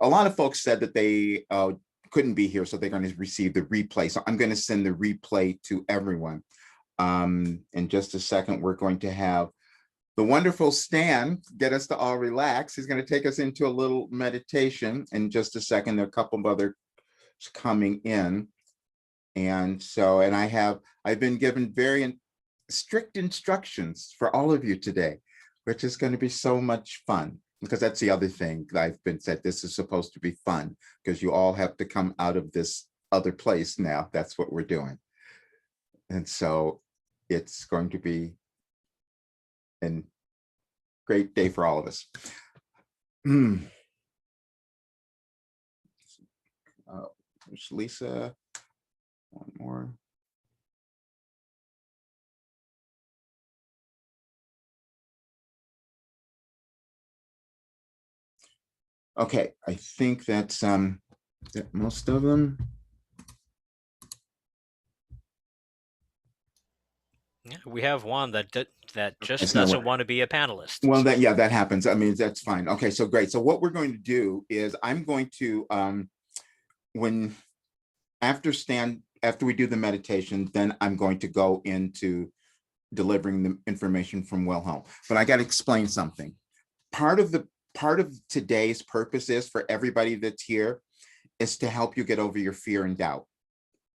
a lot of folks said that they couldn't be here, so they're going to receive the replay. So I'm going to send the replay to everyone. In just a second, we're going to have the wonderful Stan get us to all relax. He's going to take us into a little meditation in just a second. There are a couple of others coming in. And so, and I've been given very strict instructions for all of you today, which is going to be so much fun, because that's the other thing that I've been said, this is supposed to be fun because you all have to come out of this other place now. That's what we're doing. And so it's going to be a great day for all of us. There's Lisa. One more. Okay, I think that's most of them. Yeah, we have one that just doesn't want to be a panelist. Well, that happens. I mean, that's fine. Okay, so great. So what we're going to do is I'm going to after we do the meditation, then I'm going to go into delivering the information from Wilhelm. But I got to explain something. Part of today's purpose is for everybody that's here is to help you get over your fear and doubt.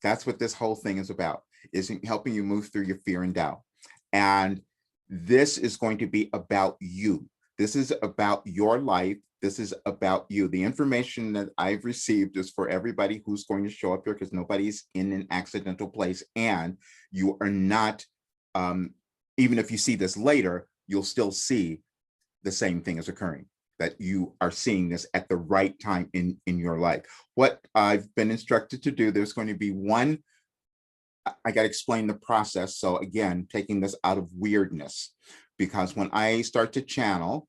That's what this whole thing is about, is helping you move through your fear and doubt. And this is going to be about you. This is about your life. This is about you. The information that I've received is for everybody who's going to show up here, because nobody's in an accidental place, and you are not, even if you see this later, you'll still see the same thing is occurring, that you are seeing this at the right time in your life. What I've been instructed to do, there's going to be one, I got to explain the process. So again, taking this out of weirdness, because when I start to channel,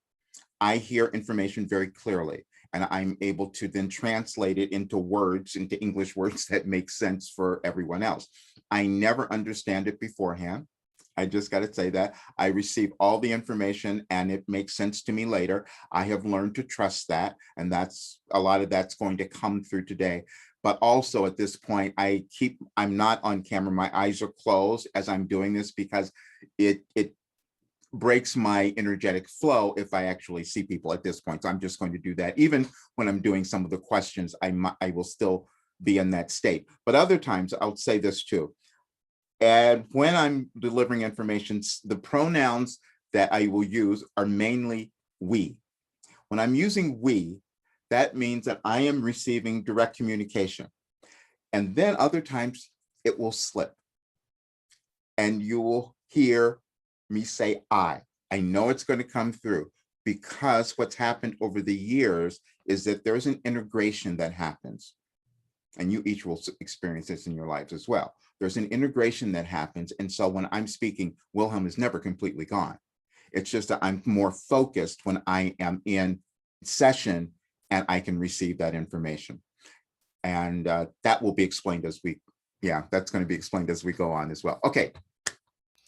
I hear information very clearly, and I'm able to then translate it into words, into English words that make sense for everyone else. I never understand it beforehand. I just got to say that. I receive all the information and it makes sense to me later. I have learned to trust that, and that's a lot of that's going to come through today. But also at this point, I'm not on camera. My eyes are closed as I'm doing this, because it breaks my energetic flow if I actually see people at this point. So I'm just going to do that. Even when I'm doing some of the questions, I will still be in that state. But other times, I'll say this too. And when I'm delivering information, the pronouns that I will use are mainly we. When I'm using we, that means that I am receiving direct communication. And then other times it will slip, and you will hear me say I know it's going to come through, because what's happened over the years is that there's an integration that happens, and you each will experience this in your lives as well. There's an integration that happens. And so when I'm speaking, Wilhelm is never completely gone. It's just that I'm more focused when I am in session and I can receive that information. And that will be explained as that's going to be explained as we go on as well. Okay.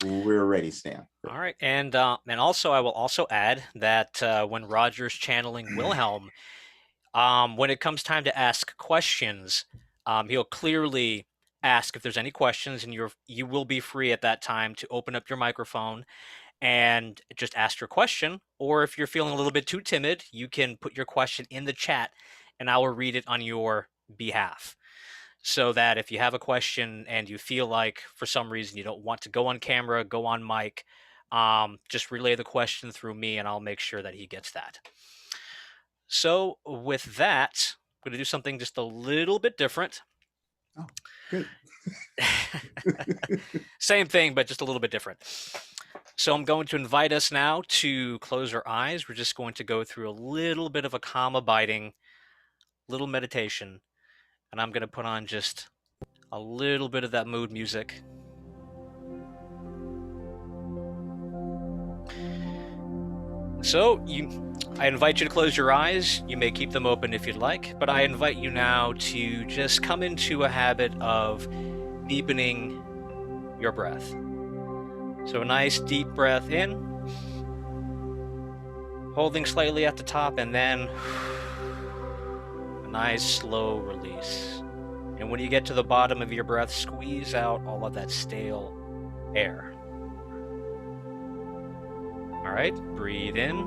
We're ready, Stan. All right, and also I will also add that when Roger's channeling Wilhelm, when it comes time to ask questions, he'll clearly ask if there's any questions, and you will be free at that time to open up your microphone and just ask your question. Or if you're feeling a little bit too timid, you can put your question in the chat, and I will read it on your behalf. So that if you have a question and you feel like for some reason you don't want to go on camera, go on mic, just relay the question through me, and I'll make sure that he gets that. So with that, I'm going to do something just a little bit different. Oh, good. Same thing, but just a little bit different. So I'm going to invite us now to close our eyes. We're just going to go through a little bit of a calm abiding, little meditation. And I'm going to put on just a little bit of that mood music. So I invite you to close your eyes. You may keep them open if you'd like, but I invite you now to just come into a habit of deepening your breath. So a nice deep breath in, holding slightly at the top, and then Nice, slow release. And when you get to the bottom of your breath, squeeze out all of that stale air. All right, breathe in.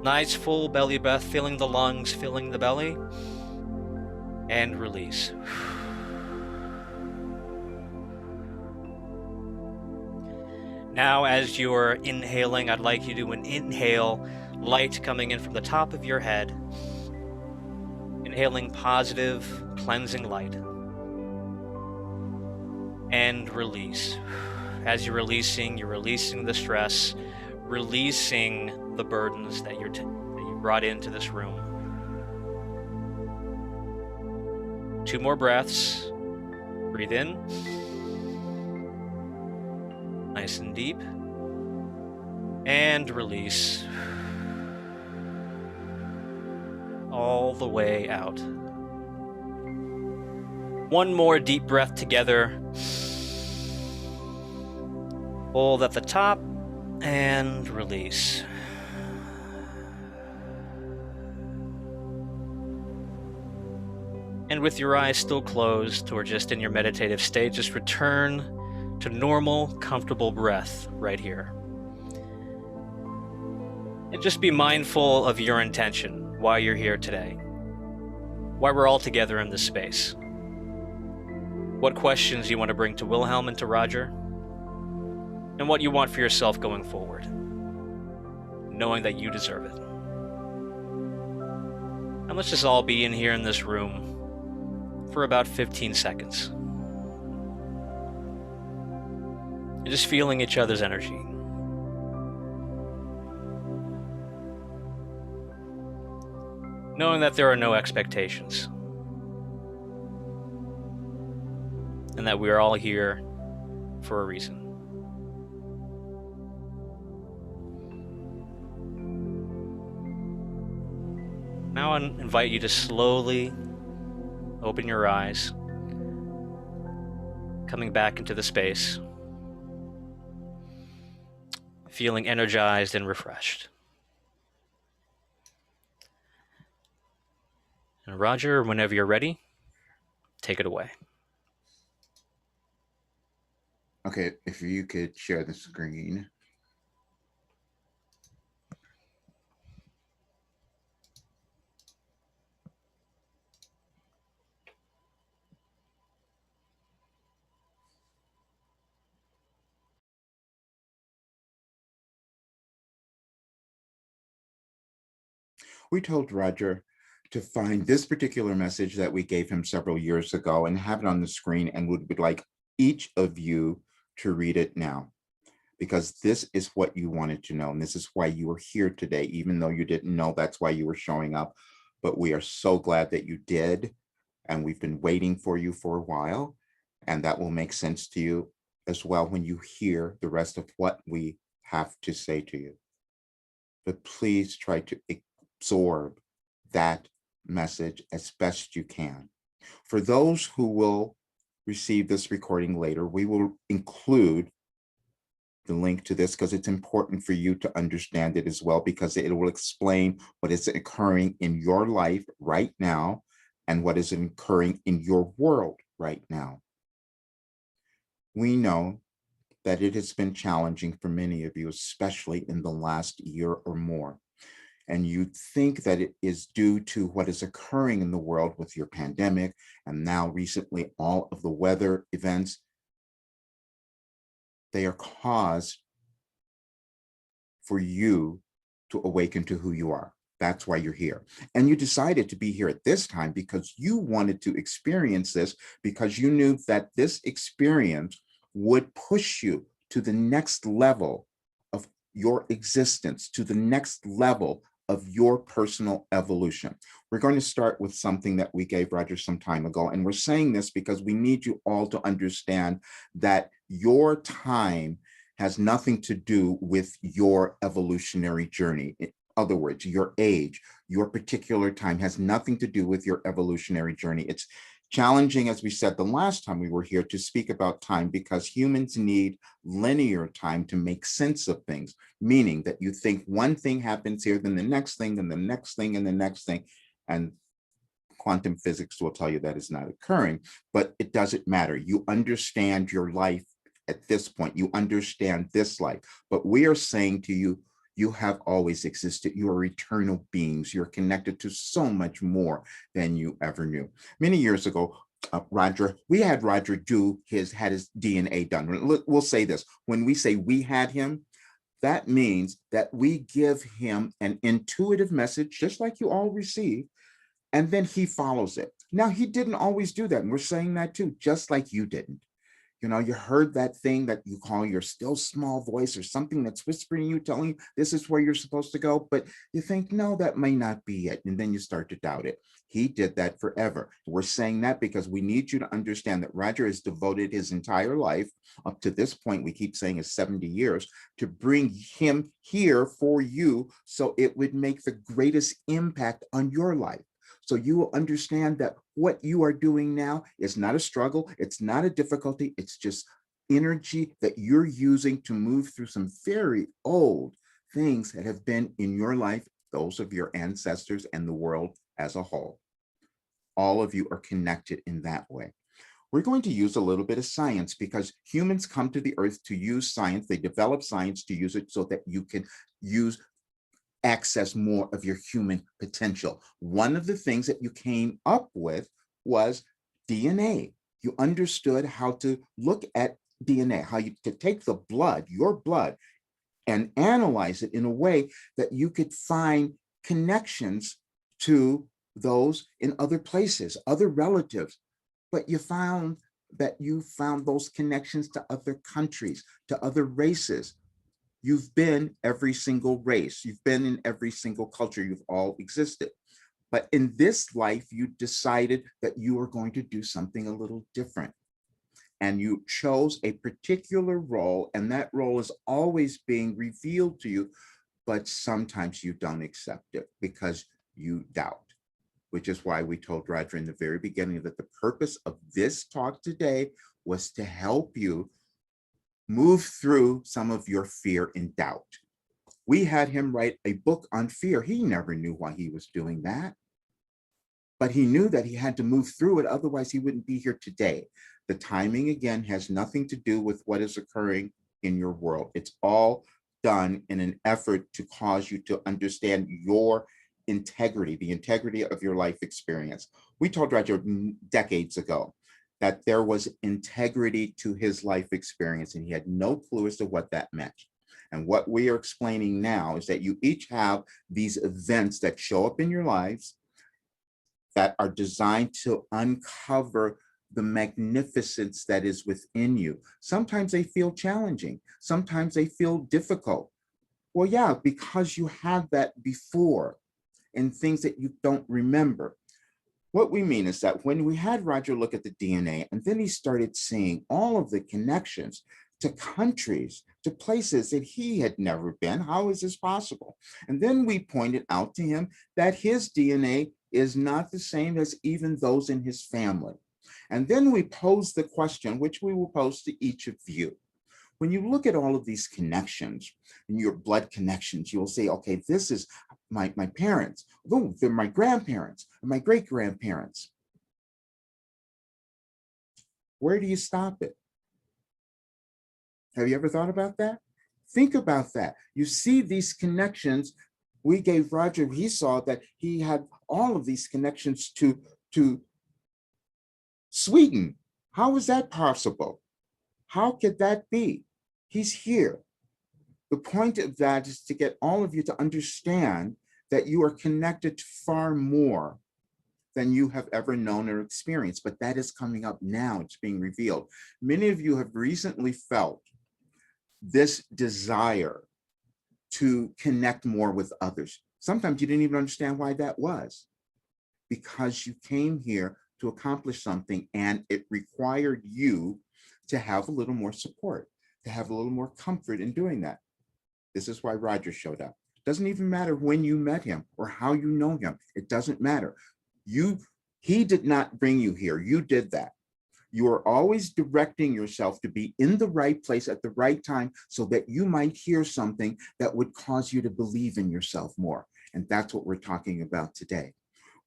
Nice full belly breath, filling the lungs, filling the belly. And release. Now, as you're inhaling, I'd like you to inhale light coming in from the top of your head. Inhaling positive, cleansing light. And release. As you're releasing the stress, releasing the burdens that you brought into this room. 2 more breaths. Breathe in. Nice and deep. And release. All the way out. 1 more deep breath together. Hold at the top and release. And with your eyes still closed or just in your meditative state, just return to normal, comfortable breath right here. And just be mindful of your intention, why you're here today, why we're all together in this space, what questions you want to bring to Wilhelm and to Roger, and what you want for yourself going forward, knowing that you deserve it. And let's just all be in here in this room for about 15 seconds. And just feeling each other's energy. Knowing that there are no expectations. And that we are all here for a reason. Now I invite you to slowly open your eyes, coming back into the space, feeling energized and refreshed. And Roger, whenever you're ready, take it away. Okay, if you could share the screen. We told Roger to find this particular message that we gave him several years ago and have it on the screen, and would like each of you to read it now, because this is what you wanted to know. And this is why you were here today, even though you didn't know that's why you were showing up. But we are so glad that you did. And we've been waiting for you for a while. And that will make sense to you as well when you hear the rest of what we have to say to you. But please try to absorb that message as best you can. For those who will receive this recording later, we will include the link to this because it's important for you to understand it as well, because it will explain what is occurring in your life right now and what is occurring in your world right now. We know that it has been challenging for many of you, especially in the last year or more. And you think that it is due to what is occurring in the world with your pandemic, and now recently all of the weather events. They are caused for you to awaken to who you are. That's why you're here. And you decided to be here at this time because you wanted to experience this, because you knew that this experience would push you to the next level of your existence, to the next level of your personal evolution. We're going to start with something that we gave Roger some time ago. And we're saying this because we need you all to understand that your time has nothing to do with your evolutionary journey. In other words, your age, your particular time has nothing to do with your evolutionary journey. It's challenging, as we said the last time we were here, to speak about time because humans need linear time to make sense of things, meaning that you think one thing happens here, then the next thing, and the next thing, and the next thing. And Quantum physics will tell you that is not occurring, but it doesn't matter. You understand your life at this point. You understand this life. But we are saying to you, you have always existed. You are eternal beings. You're connected to so much more than you ever knew. Many years ago, we had Roger had his DNA done. We'll say this, when we say we had him, that means that we give him an intuitive message, just like you all receive, and then he follows it. Now, he didn't always do that, and we're saying that too, just like you didn't. You know, you heard that thing that you call your still small voice, or something that's whispering you, telling you this is where you're supposed to go, but you think, no, that may not be it. And then you start to doubt it. He did that forever. We're saying that because we need you to understand that Roger has devoted his entire life up to this point, we keep saying is 70 years, to bring him here for you so it would make the greatest impact on your life. So you will understand that what you are doing now is not a struggle. It's not a difficulty. It's just energy that you're using to move through some very old things that have been in your life, those of your ancestors and the world as a whole. All of you are connected in that way. We're going to use a little bit of science because humans come to the earth to use science. They develop science to use it so that you can access more of your human potential. One of the things that you came up with was DNA. You understood how to look at DNA, how you to take the blood, your blood, and analyze it in a way that you could find connections to those in other places, other relatives. But you found those connections to other countries, to other races. You've been every single race. You've been in every single culture. You've all existed. But in this life, you decided that you were going to do something a little different. And you chose a particular role, and that role is always being revealed to you, but sometimes you don't accept it because you doubt, which is why we told Roger in the very beginning that the purpose of this talk today was to help you move through some of your fear and doubt. We had him write a book on fear. He never knew why he was doing that, but he knew that he had to move through it. Otherwise, he wouldn't be here today. The timing, again, has nothing to do with what is occurring in your world. It's all done in an effort to cause you to understand your integrity, the integrity of your life experience. We told Roger decades ago that there was integrity to his life experience, and he had no clue as to what that meant. And what we are explaining now is that you each have these events that show up in your lives that are designed to uncover the magnificence that is within you. Sometimes they feel challenging. Sometimes they feel difficult. Well, yeah, because you had that before and things that you don't remember. What we mean is that when we had Roger look at the DNA, and then he started seeing all of the connections to countries, to places that he had never been. How is this possible? And then we pointed out to him that his DNA is not the same as even those in his family. And then we posed the question, which we will pose to each of you. When you look at all of these connections, and your blood connections, you'll say, okay, this is my parents, oh, they're my grandparents, and my great-grandparents. Where do you stop it? Have you ever thought about that? Think about that. You see these connections. We gave Roger, he saw that he had all of these connections to Sweden. How is that possible? How could that be? He's here. The point of that is to get all of you to understand that you are connected to far more than you have ever known or experienced, but that is coming up now. It's being revealed. Many of you have recently felt this desire to connect more with others. Sometimes you didn't even understand why that was, because you came here to accomplish something and it required you to have a little more support, to have a little more comfort in doing that. This is why Roger showed up. It doesn't even matter when you met him or how you know him. It doesn't matter. He did not bring you here. You did that. You are always directing yourself to be in the right place at the right time so that you might hear something that would cause you to believe in yourself more. And that's what we're talking about today.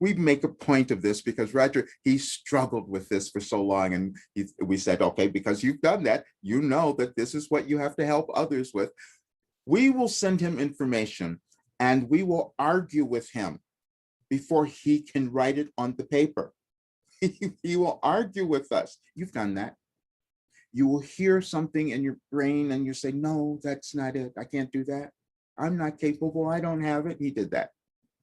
we make a point of this because Roger, he struggled with this for so long. And we said, okay, because you've done that, you know that this is what you have to help others with. We will send him information and we will argue with him before he can write it on the paper. He will argue with us. You've done that. You will hear something in your brain and you say, no, that's not it. I can't do that. I'm not capable. I don't have it. He did that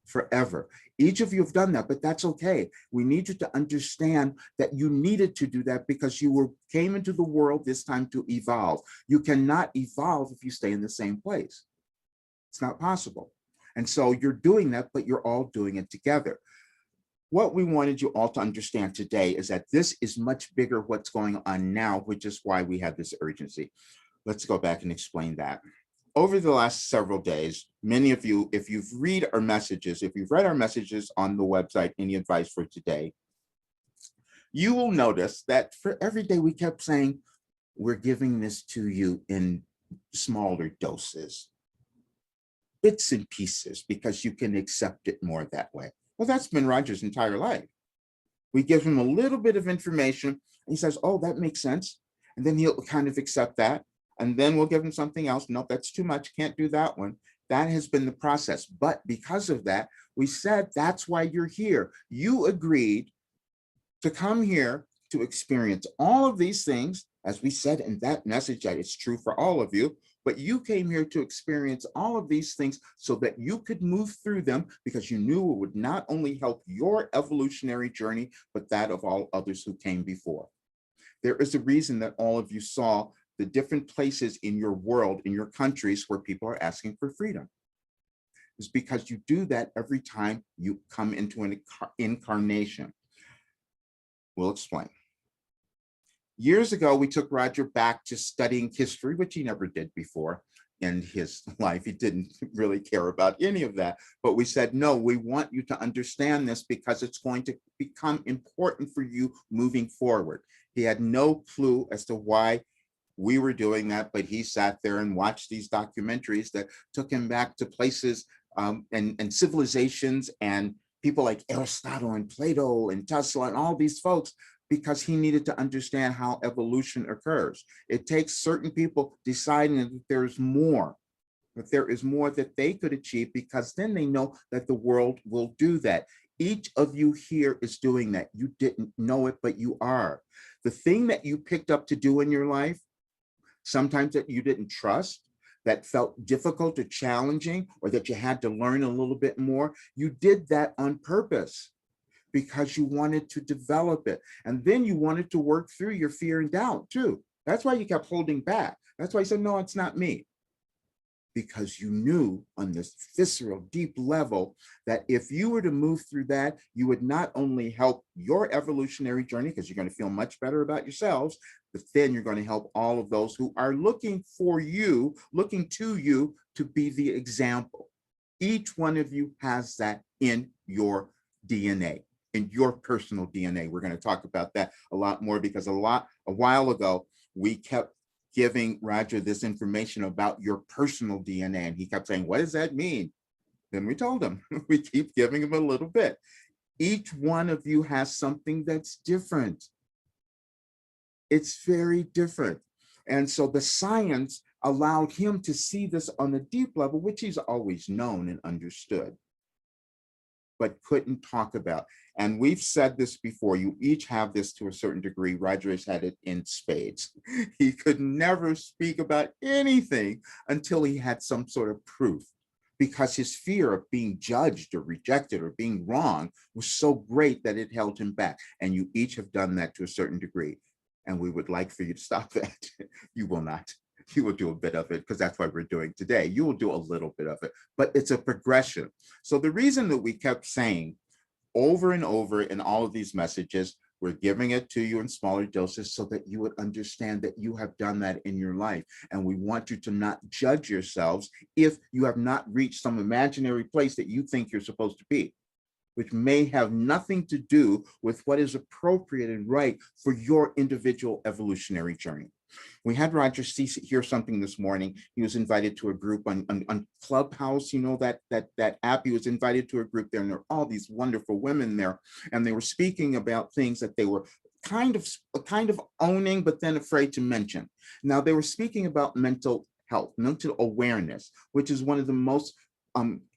forever. Each of you have done that, but that's okay. We need you to understand that you needed to do that because you came into the world this time to evolve. You cannot evolve if you stay in the same place. It's not possible. And so you're doing that, but you're all doing it together. What we wanted you all to understand today is that this is much bigger what's going on now, which is why we have this urgency. Let's go back and explain that. Over the last several days, many of you, if you've read our messages, if you've read our messages on the website, Any Advice for Today, you will notice that for every day we kept saying, we're giving this to you in smaller doses, bits and pieces, because you can accept it more that way. Well, that's been Roger's entire life. We give him a little bit of information, and he says, oh, that makes sense. And then he'll kind of accept that. And then we'll give him something else. No, that's too much. Can't do that one. That has been the process. But because of that, we said, that's why you're here. You agreed to come here to experience all of these things, as we said in that message, that it's true for all of you. But you came here to experience all of these things so that you could move through them because you knew it would not only help your evolutionary journey, but that of all others who came before. There is a reason that all of you saw the different places in your world, in your countries where people are asking for freedom. It's because you do that every time you come into an incarnation. We'll explain. Years ago, we took Roger back to studying history, which he never did before in his life. He didn't really care about any of that. But we said, no, we want you to understand this because it's going to become important for you moving forward. He had no clue as to why we were doing that, but he sat there and watched these documentaries that took him back to places and civilizations and people like Aristotle and Plato and Tesla and all these folks, because he needed to understand how evolution occurs. It takes certain people deciding that there's more, that there is more that they could achieve, because then they know that the world will do that. Each of you here is doing that. You didn't know it, but you are. The thing that you picked up to do in your life, sometimes that you didn't trust, that felt difficult or challenging, or that you had to learn a little bit more, you did that on purpose because you wanted to develop it. And then you wanted to work through your fear and doubt too. That's why you kept holding back. That's why you said, no, it's not me. Because you knew on this visceral, deep level that if you were to move through that, you would not only help your evolutionary journey, because you're going to feel much better about yourselves, but then you're going to help all of those who are looking for you, looking to you to be the example. Each one of you has that in your DNA, in your personal DNA. We're going to talk about that a lot more, because a while ago, we kept giving Roger this information about your personal DNA. And he kept saying, what does that mean? Then we told him, we keep giving him a little bit. Each one of you has something that's different. It's very different. And so the science allowed him to see this on a deep level, which he's always known and understood, but couldn't talk about. And we've said this before, you each have this to a certain degree. Roger has had it in spades. He could never speak about anything until he had some sort of proof, because his fear of being judged or rejected or being wrong was so great that it held him back. And you each have done that to a certain degree. And we would like for you to stop that. You will not. You will do a bit of it, because that's what we're doing today. You will do a little bit of it, but it's a progression. So the reason that we kept saying over and over in all of these messages, we're giving it to you in smaller doses so that you would understand that you have done that in your life. And we want you to not judge yourselves if you have not reached some imaginary place that you think you're supposed to be. which may have nothing to do with what is appropriate and right for your individual evolutionary journey. We had Roger hear something this morning. He was invited to a group on Clubhouse, you know, that app. He was invited to a group there, and there are all these wonderful women there, and they were speaking about things that they were kind of owning, but then afraid to mention. Now, they were speaking about mental health, mental awareness, which is one of the most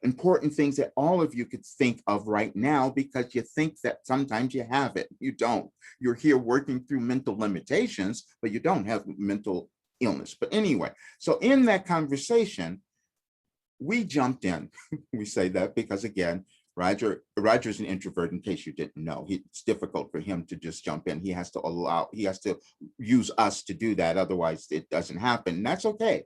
important things that all of you could think of right now, because you think that sometimes you have it. You don't. You're here working through mental limitations, but you don't have mental illness. But anyway, so in that conversation, we jumped in. We say that because, again, Roger's an introvert, in case you didn't know. It's difficult for him to just jump in. He has to use us to do that. Otherwise, it doesn't happen. And that's okay.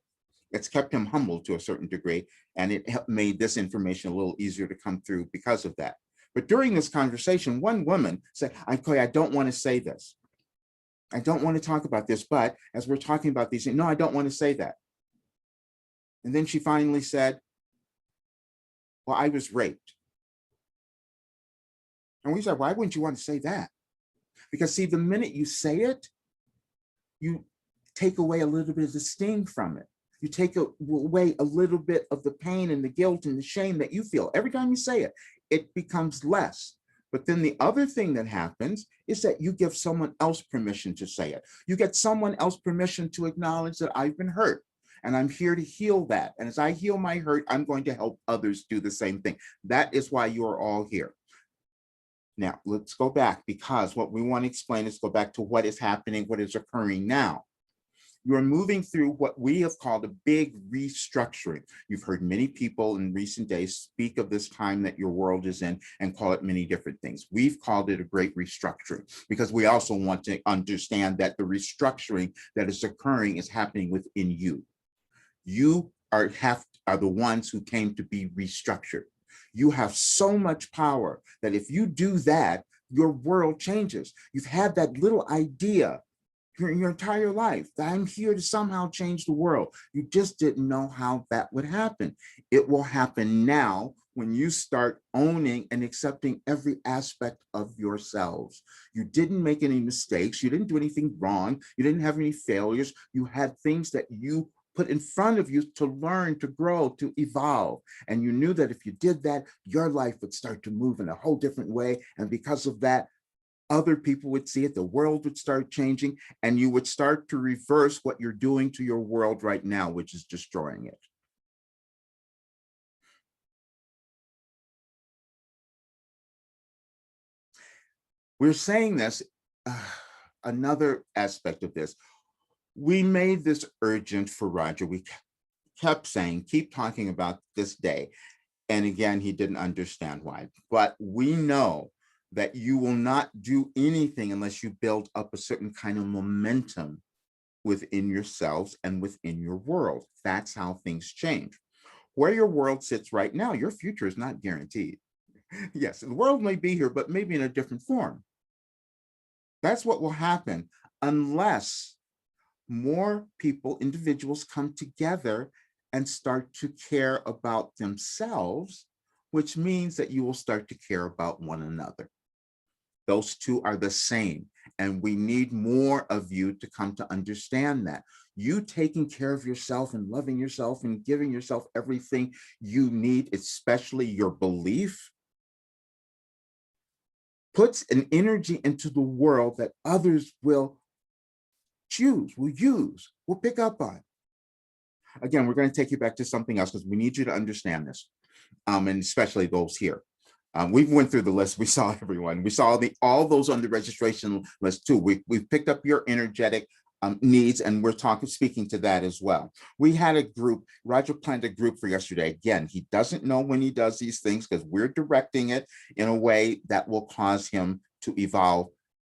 It's kept him humble to a certain degree, and it made this information a little easier to come through because of that. But during this conversation, one woman said, I don't want to say this. I don't want to talk about this, but as we're talking about these, no, I don't want to say that. And then she finally said, well, I was raped. And we said, why wouldn't you want to say that? Because see, the minute you say it, you take away a little bit of the sting from it. You take away a little bit of the pain and the guilt and the shame that you feel. Every time you say it, it becomes less. But then the other thing that happens is that you give someone else permission to say it. You get someone else permission to acknowledge that I've been hurt, and I'm here to heal that. And as I heal my hurt, I'm going to help others do the same thing. That is why you are all here. Now, let's go back, because what we want to explain is go back to what is happening, what is occurring now. You're moving through what we have called a big restructuring. You've heard many people in recent days speak of this time that your world is in and call it many different things. We've called it a great restructuring because we also want to understand that the restructuring that is occurring is happening within you. You are the ones who came to be restructured. You have so much power that if you do that, your world changes. You've had that little idea your entire life that I'm here to somehow change the world. You just didn't know how that would happen. It will happen now when you start owning and accepting every aspect of yourselves. You didn't make any mistakes. You didn't do anything wrong. You didn't have any failures. You had things that you put in front of you to learn, to grow, to evolve. And you knew that if you did that, your life would start to move in a whole different way. And because of that, other people would see it, the world would start changing, and you would start to reverse what you're doing to your world right now, which is destroying it. We're saying this, another aspect of this, we made this urgent for Roger. We kept saying, keep talking about this day. And again, he didn't understand why, but we know that you will not do anything unless you build up a certain kind of momentum within yourselves and within your world. That's how things change. Where your world sits right now, your future is not guaranteed. Yes, the world may be here, but maybe in a different form. That's what will happen unless more people, individuals, come together and start to care about themselves, which means that you will start to care about one another. Those two are the same, and we need more of you to come to understand that. You taking care of yourself and loving yourself and giving yourself everything you need, especially your belief, puts an energy into the world that others will choose, will use, will pick up on. Again, we're going to take you back to something else because we need you to understand this, and especially those here. We went through the list. We saw everyone. We saw all those on the registration list too. We've picked up your energetic needs, and we're speaking to that as well. We had a group. Roger planned a group for yesterday. Again, he doesn't know when he does these things because we're directing it in a way that will cause him to evolve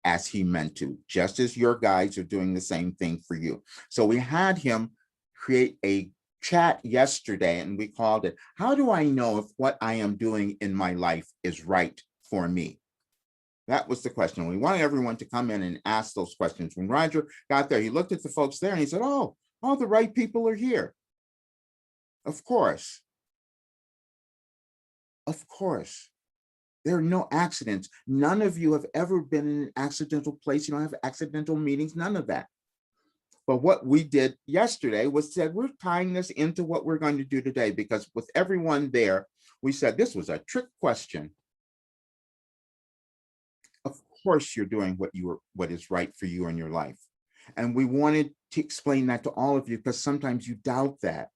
as he meant to, just as your guides are doing the same thing for you. So we had him create a chat yesterday, and we called it, how do I know if what I am doing in my life is right for me? That was the question. We wanted everyone to come in and ask those questions. When Roger got there, he looked at the folks there and he said, oh, all the right people are here. Of course. Of course. There are no accidents. None of you have ever been in an accidental place. You don't have accidental meetings, none of that. But what we did yesterday was said, we're tying this into what we're going to do today, because with everyone there, we said this was a trick question. Of course, you're doing what is right for you in your life. And we wanted to explain that to all of you, because sometimes you doubt that.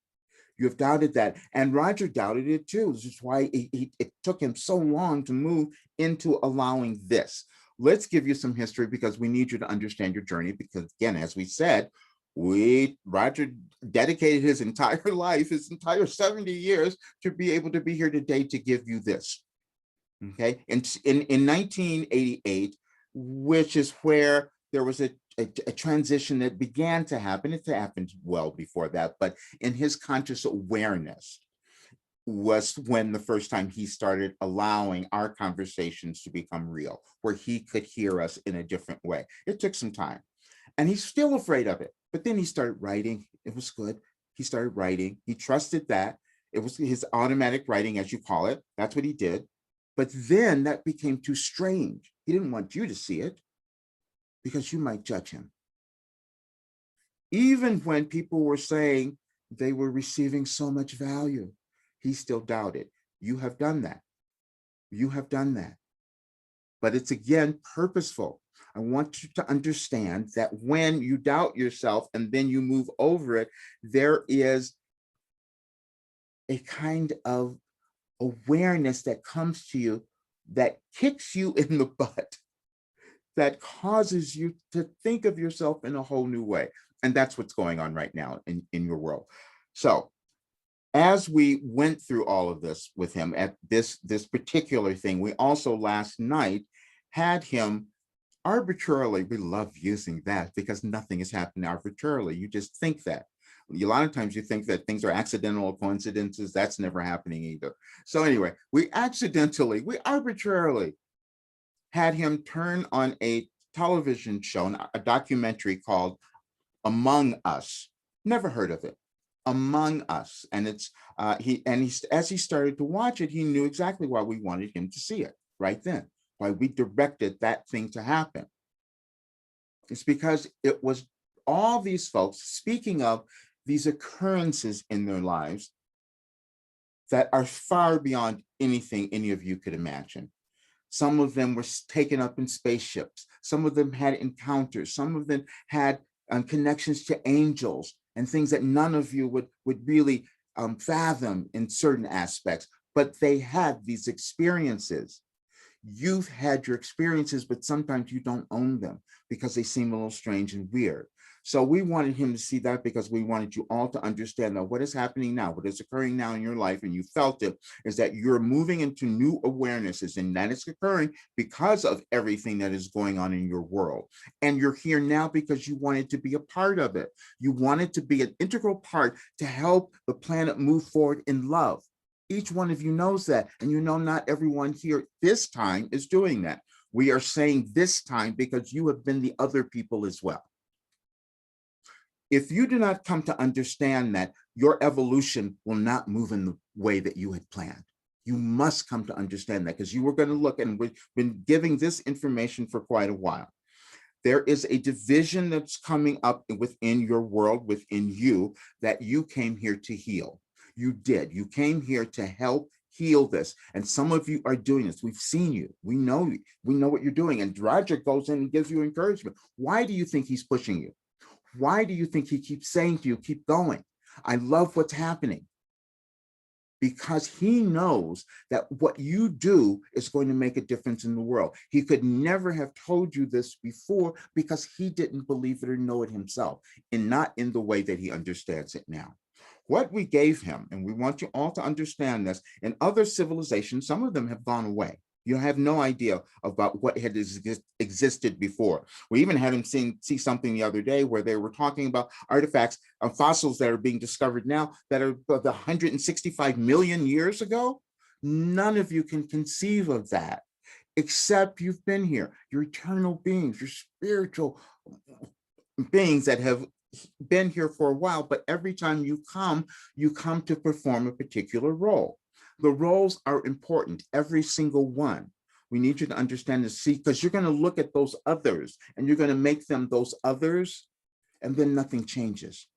You have doubted that. And Roger doubted it too. This is why it took him so long to move into allowing this. Let's give you some history, because we need you to understand your journey. Because again, as we said, Roger dedicated his entire life, his entire 70 years, to be able to be here today to give you this. Okay. In 1988, which is where there was a transition that began to happen. It happened well before that, but in his conscious awareness was when the first time he started allowing our conversations to become real, where he could hear us in a different way. It took some time, and he's still afraid of it. But then he started writing. It was good. He started writing. He trusted that. It was his automatic writing, as you call it. That's what he did. But then that became too strange. He didn't want you to see it, because you might judge him. Even when people were saying they were receiving so much value, he still doubted. You have done that. You have done that. But it's, again, purposeful. I want you to understand that when you doubt yourself and then you move over it, there is a kind of awareness that comes to you that kicks you in the butt, that causes you to think of yourself in a whole new way. And that's what's going on right now in your world. So as we went through all of this with him at this particular thing, we also last night had him arbitrarily, we love using that because nothing is happening arbitrarily. You just think that. A lot of times you think that things are accidental or coincidences. That's never happening either. So anyway, we arbitrarily had him turn on a television show, a documentary called Among Us. Never heard of it. Among Us. And it's as he started to watch it, he knew exactly why we wanted him to see it right then, why we directed that thing to happen. It's because it was all these folks speaking of these occurrences in their lives that are far beyond anything any of you could imagine. Some of them were taken up in spaceships. Some of them had encounters. Some of them had connections to angels and things that none of you would really fathom in certain aspects. But they had these experiences. You've had your experiences, but sometimes you don't own them because they seem a little strange and weird. So we wanted him to see that because we wanted you all to understand that what is happening now, what is occurring now in your life, and you felt it, is that you're moving into new awarenesses, and that is occurring because of everything that is going on in your world. And you're here now because you wanted to be a part of it. You wanted to be an integral part to help the planet move forward in love. Each one of you knows that, and you know not everyone here this time is doing that. We are saying this time because you have been the other people as well. If you do not come to understand that, your evolution will not move in the way that you had planned. You must come to understand that, because you were going to look, and we've been giving this information for quite a while. There is a division that's coming up within your world, within you, that you came here to heal. You did. You came here to help heal this. And some of you are doing this. We've seen you. We know you. We know what you're doing. And Roger goes in and gives you encouragement. Why do you think he's pushing you? Why do you think he keeps saying to you, keep going? I love what's happening. Because he knows that what you do is going to make a difference in the world. He could never have told you this before because he didn't believe it or know it himself, and not in the way that he understands it now. What we gave him, and we want you all to understand this, in other civilizations, some of them have gone away. You have no idea about what had existed before. We even had him see something the other day where they were talking about artifacts of fossils that are being discovered now that are 165 million years ago. None of you can conceive of that, except you've been here. You're eternal beings, you're spiritual beings that have been here for a while, but every time you come to perform a particular role. The roles are important, every single one. We need you to understand the see, because you're going to look at those others and you're going to make them those others, and then nothing changes.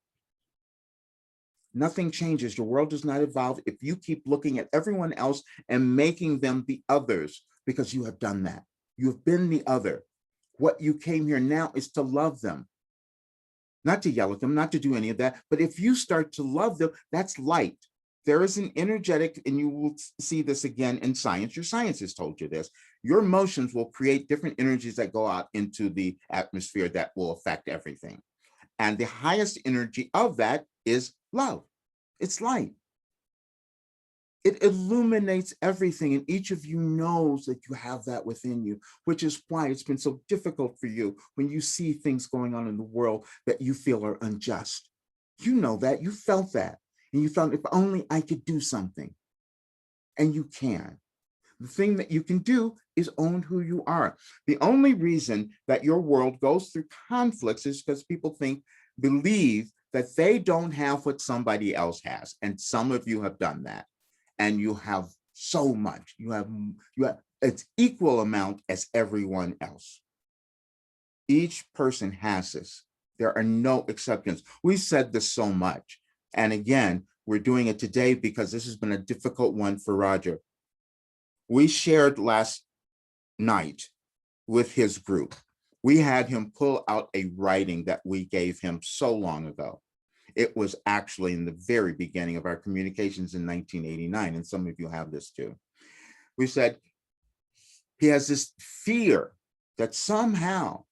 Nothing changes. Your world does not evolve if you keep looking at everyone else and making them the others, because you have done that. You have been the other. What you came here now is to love them, not to yell at them, not to do any of that. But if you start to love them, that's light. There is an energetic, and you will see this again in science. Your science has told you this. Your emotions will create different energies that go out into the atmosphere that will affect everything. And the highest energy of that is love. It's light. It illuminates everything, and each of you knows that you have that within you, which is why it's been so difficult for you when you see things going on in the world that you feel are unjust. You know that, you felt that, and you felt, if only I could do something. And you can. The thing that you can do is own who you are. The only reason that your world goes through conflicts is because people believe that they don't have what somebody else has. And some of you have done that. And you have so much. You have it's equal amount as everyone else. Each person has this. There are no exceptions. We said this so much. And again, we're doing it today because this has been a difficult one for Roger. We shared last night with his group. We had him pull out a writing that we gave him so long ago. It was actually in the very beginning of our communications in 1989, and some of you have this too. We said he has this fear that somehow,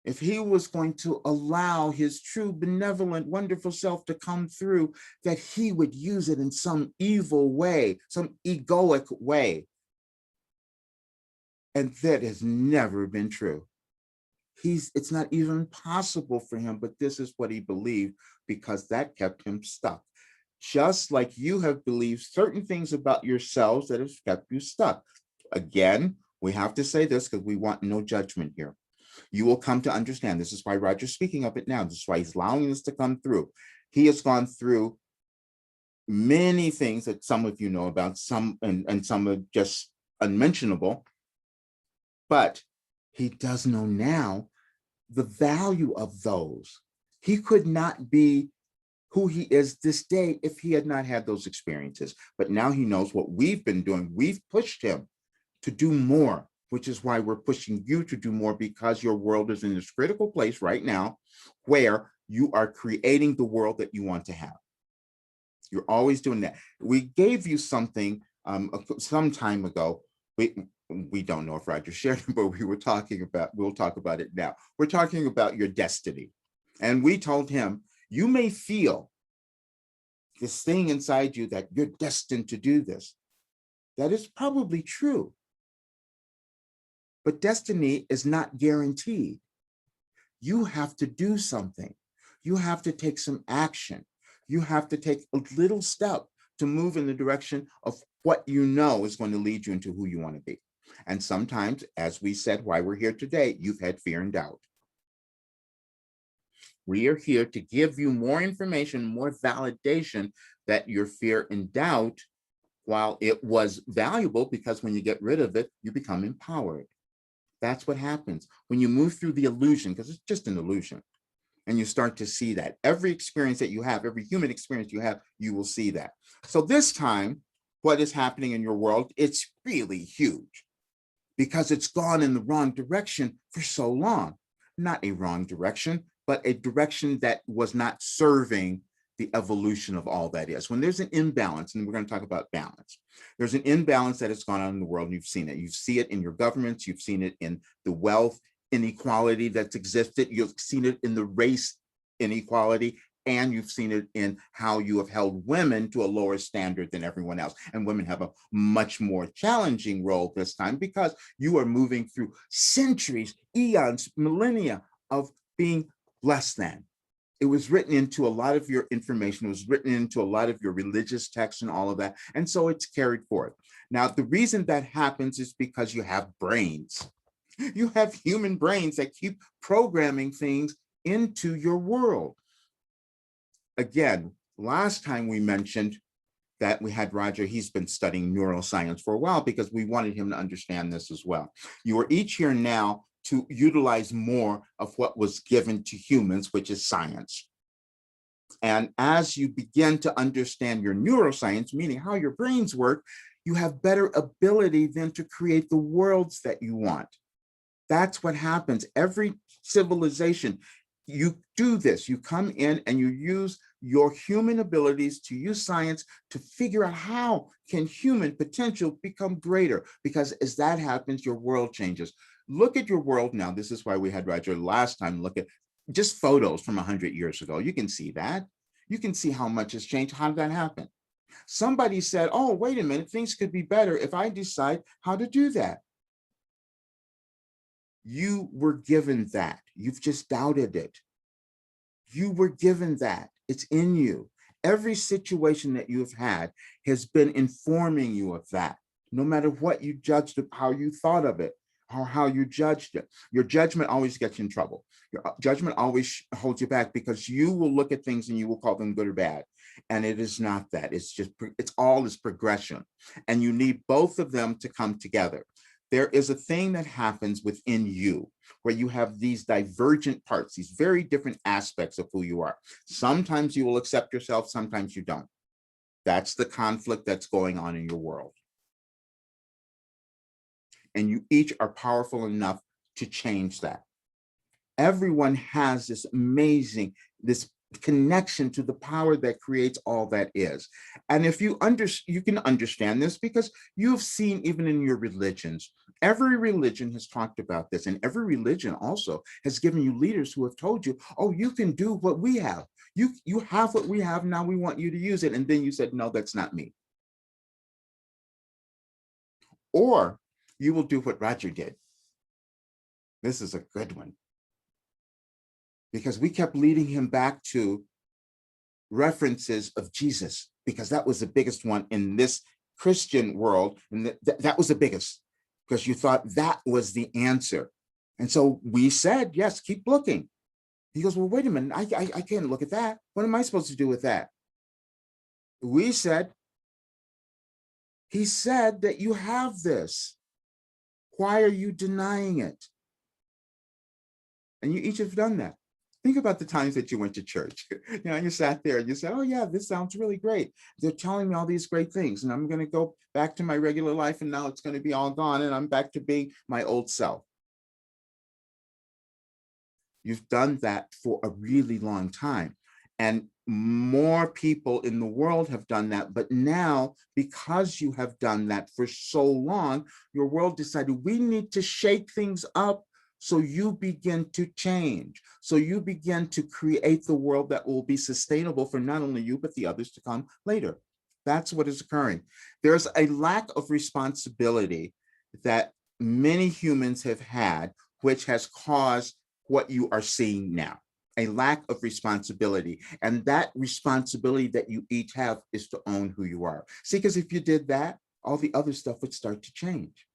if he was going to allow his true, benevolent, wonderful self to come through, that he would use it in some evil way, some egoic way. And that has never been true. It's not even possible for him, but this is what he believed, because that kept him stuck. Just like you have believed certain things about yourselves that have kept you stuck. Again, we have to say this because we want no judgment here. You will come to understand. This is why Roger's speaking of it now. This is why he's allowing this to come through. He has gone through many things that some of you know about, some and some are just unmentionable, but he does know now the value of those. He could not be who he is this day if he had not had those experiences. But now he knows what we've been doing. We've pushed him to do more, which is why we're pushing you to do more, because your world is in this critical place right now where you are creating the world that you want to have. You're always doing that. We gave you something some time ago. We don't know if Roger shared it, but we'll talk about it now. We're talking about your destiny. And we told him, you may feel this thing inside you that you're destined to do this. That is probably true. But destiny is not guaranteed. You have to do something. You have to take some action. You have to take a little step to move in the direction of what you know is going to lead you into who you want to be. And sometimes, as we said, why we're here today, you've had fear and doubt. We are here to give you more information, more validation that your fear and doubt, while it was valuable, because when you get rid of it, you become empowered. That's what happens when you move through the illusion, because it's just an illusion. And you start to see that every experience that you have, every human experience you have, you will see that. So this time, what is happening in your world, it's really huge because it's gone in the wrong direction for so long. Not a wrong direction, but a direction that was not serving the evolution of all that is. When there's an imbalance, and we're going to talk about balance, there's an imbalance that has gone on in the world, and you've seen it. You see it in your governments, you've seen it in the wealth inequality that's existed, you've seen it in the race inequality, and you've seen it in how you have held women to a lower standard than everyone else. And women have a much more challenging role this time because you are moving through centuries, eons, millennia of being less than. It was written into a lot of your information. It was written into a lot of your religious texts and all of that. And so it's carried forth. Now, the reason that happens is because you have brains. You have human brains that keep programming things into your world. Again, last time we mentioned that we had Roger, he's been studying neuroscience for a while because we wanted him to understand this as well. You are each here now to utilize more of what was given to humans, which is science. And as you begin to understand your neuroscience, meaning how your brains work, you have better ability then to create the worlds that you want. That's what happens. Every civilization, you do this. You come in and you use your human abilities to use science to figure out how can human potential become greater, because as that happens, your world changes. Look at your world now. This is why we had Roger last time look at just photos from 100 years ago. You can see that. You can see how much has changed. How did that happen? Somebody said, oh, wait a minute, things could be better if I decide how to do that. You were given that. You've just doubted it. You were given that. It's in you. Every situation that you've had has been informing you of that, no matter what you judged it, how you thought of it, or how you judged it. Your judgment always gets you in trouble. Your judgment always holds you back because you will look at things and you will call them good or bad. And it is not that. It's just, it's all this progression. And you need both of them to come together. There is a thing that happens within you where you have these divergent parts, these very different aspects of who you are. Sometimes you will accept yourself, sometimes you don't. That's the conflict that's going on in your world. And you each are powerful enough to change that. Everyone has this amazing, this connection to the power that creates all that is. And if you can understand this because you've seen even in your religions, every religion has talked about this, and every religion also has given you leaders who have told you, oh, you can do what we have. You have what we have, now we want you to use it. And then you said, no, that's not me. Or you will do what Roger did. This is a good one. Because we kept leading him back to references of Jesus, because that was the biggest one in this Christian world. And that was the biggest, because you thought that was the answer. And so we said, yes, keep looking. He goes, well, wait a minute, I can't look at that. What am I supposed to do with that? We said, he said that you have this. Why are you denying it? And you each have done that. Think about the times that you went to church. You sat there and you said, oh yeah, this sounds really great. They're telling me all these great things and I'm going to go back to my regular life and now it's going to be all gone and I'm back to being my old self. You've done that for a really long time. And more people in the world have done that. But now, because you have done that for so long, your world decided we need to shake things up. So you begin to change. So you begin to create the world that will be sustainable for not only you, but the others to come later. That's what is occurring. There's a lack of responsibility that many humans have had, which has caused what you are seeing now. A lack of responsibility. And that responsibility that you each have is to own who you are. See, because if you did that, all the other stuff would start to change.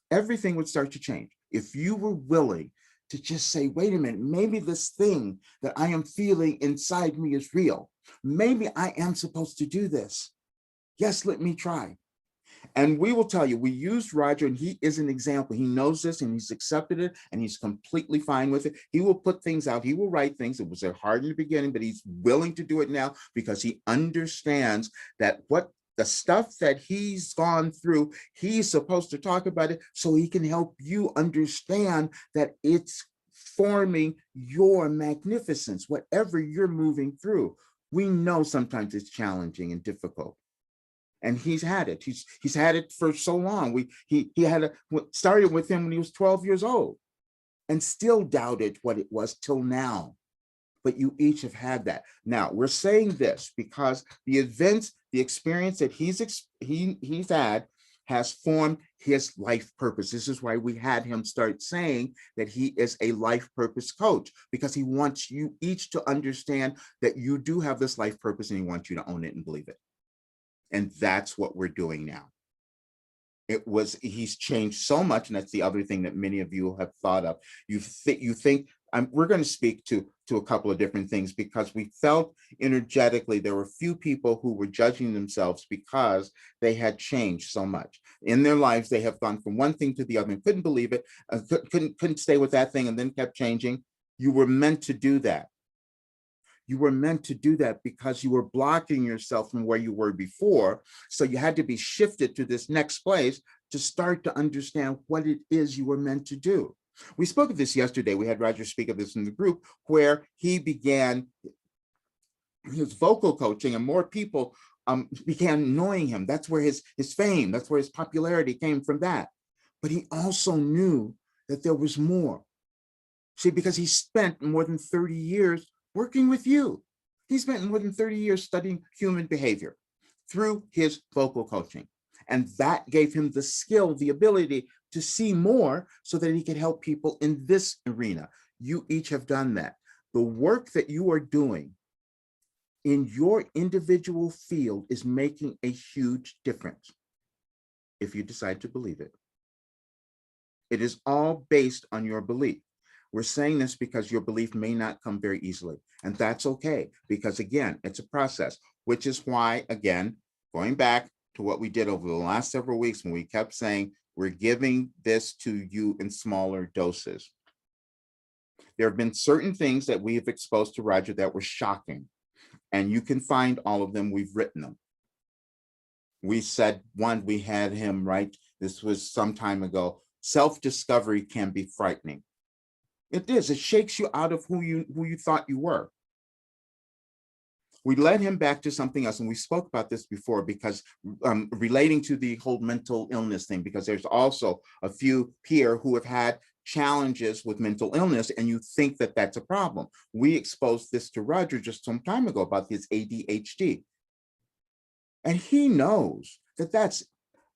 Everything would start to change. If you were willing to just say, wait a minute, maybe this thing that I am feeling inside me is real. Maybe I am supposed to do this. Yes, let me try. And we will tell you, we used Roger and he is an example. He knows this and he's accepted it and he's completely fine with it. He will put things out. He will write things. It was hard in the beginning, but he's willing to do it now because he understands that what the stuff that he's gone through, he's supposed to talk about it so he can help you understand that it's forming your magnificence, whatever you're moving through. We know sometimes it's challenging and difficult. And he's had it. He's had it for so long. He started with him when he was 12 years old and still doubted what it was till now. But you each have had that. Now we're saying this because the events, the experience that he's had has formed his life purpose. This is why we had him start saying that he is a life purpose coach, because he wants you each to understand that you do have this life purpose and he wants you to own it and believe it. And that's what we're doing now. He's changed so much, and that's the other thing that many of you have thought of. You think we're going to speak to a couple of different things because we felt energetically there were few people who were judging themselves because they had changed so much in their lives. They have gone from one thing to the other and couldn't believe it, couldn't stay with that thing, and then kept changing. You were meant to do that. You were meant to do that because you were blocking yourself from where you were before. So you had to be shifted to this next place to start to understand what it is you were meant to do. We spoke of this yesterday. We had Roger speak of this in the group where he began his vocal coaching and more people began knowing him. That's where his fame, that's where his popularity came from that. But he also knew that there was more. See, because he spent more than 30 years working with you. He spent more than 30 years studying human behavior through his vocal coaching. And that gave him the skill, the ability to see more so that he could help people in this arena. You each have done that. The work that you are doing in your individual field is making a huge difference if you decide to believe it. It is all based on your belief. We're saying this because your belief may not come very easily, and that's okay, because again, it's a process, which is why, again, going back to what we did over the last several weeks when we kept saying, we're giving this to you in smaller doses. There have been certain things that we have exposed to Roger that were shocking, and you can find all of them. We've written them. We said one, we had him write, this was some time ago, self-discovery can be frightening. It is, it shakes you out of who you thought you were. We led him back to something else, and we spoke about this before because relating to the whole mental illness thing, because there's also a few here who have had challenges with mental illness, and you think that that's a problem. We exposed this to Roger just some time ago about his ADHD. And he knows that that's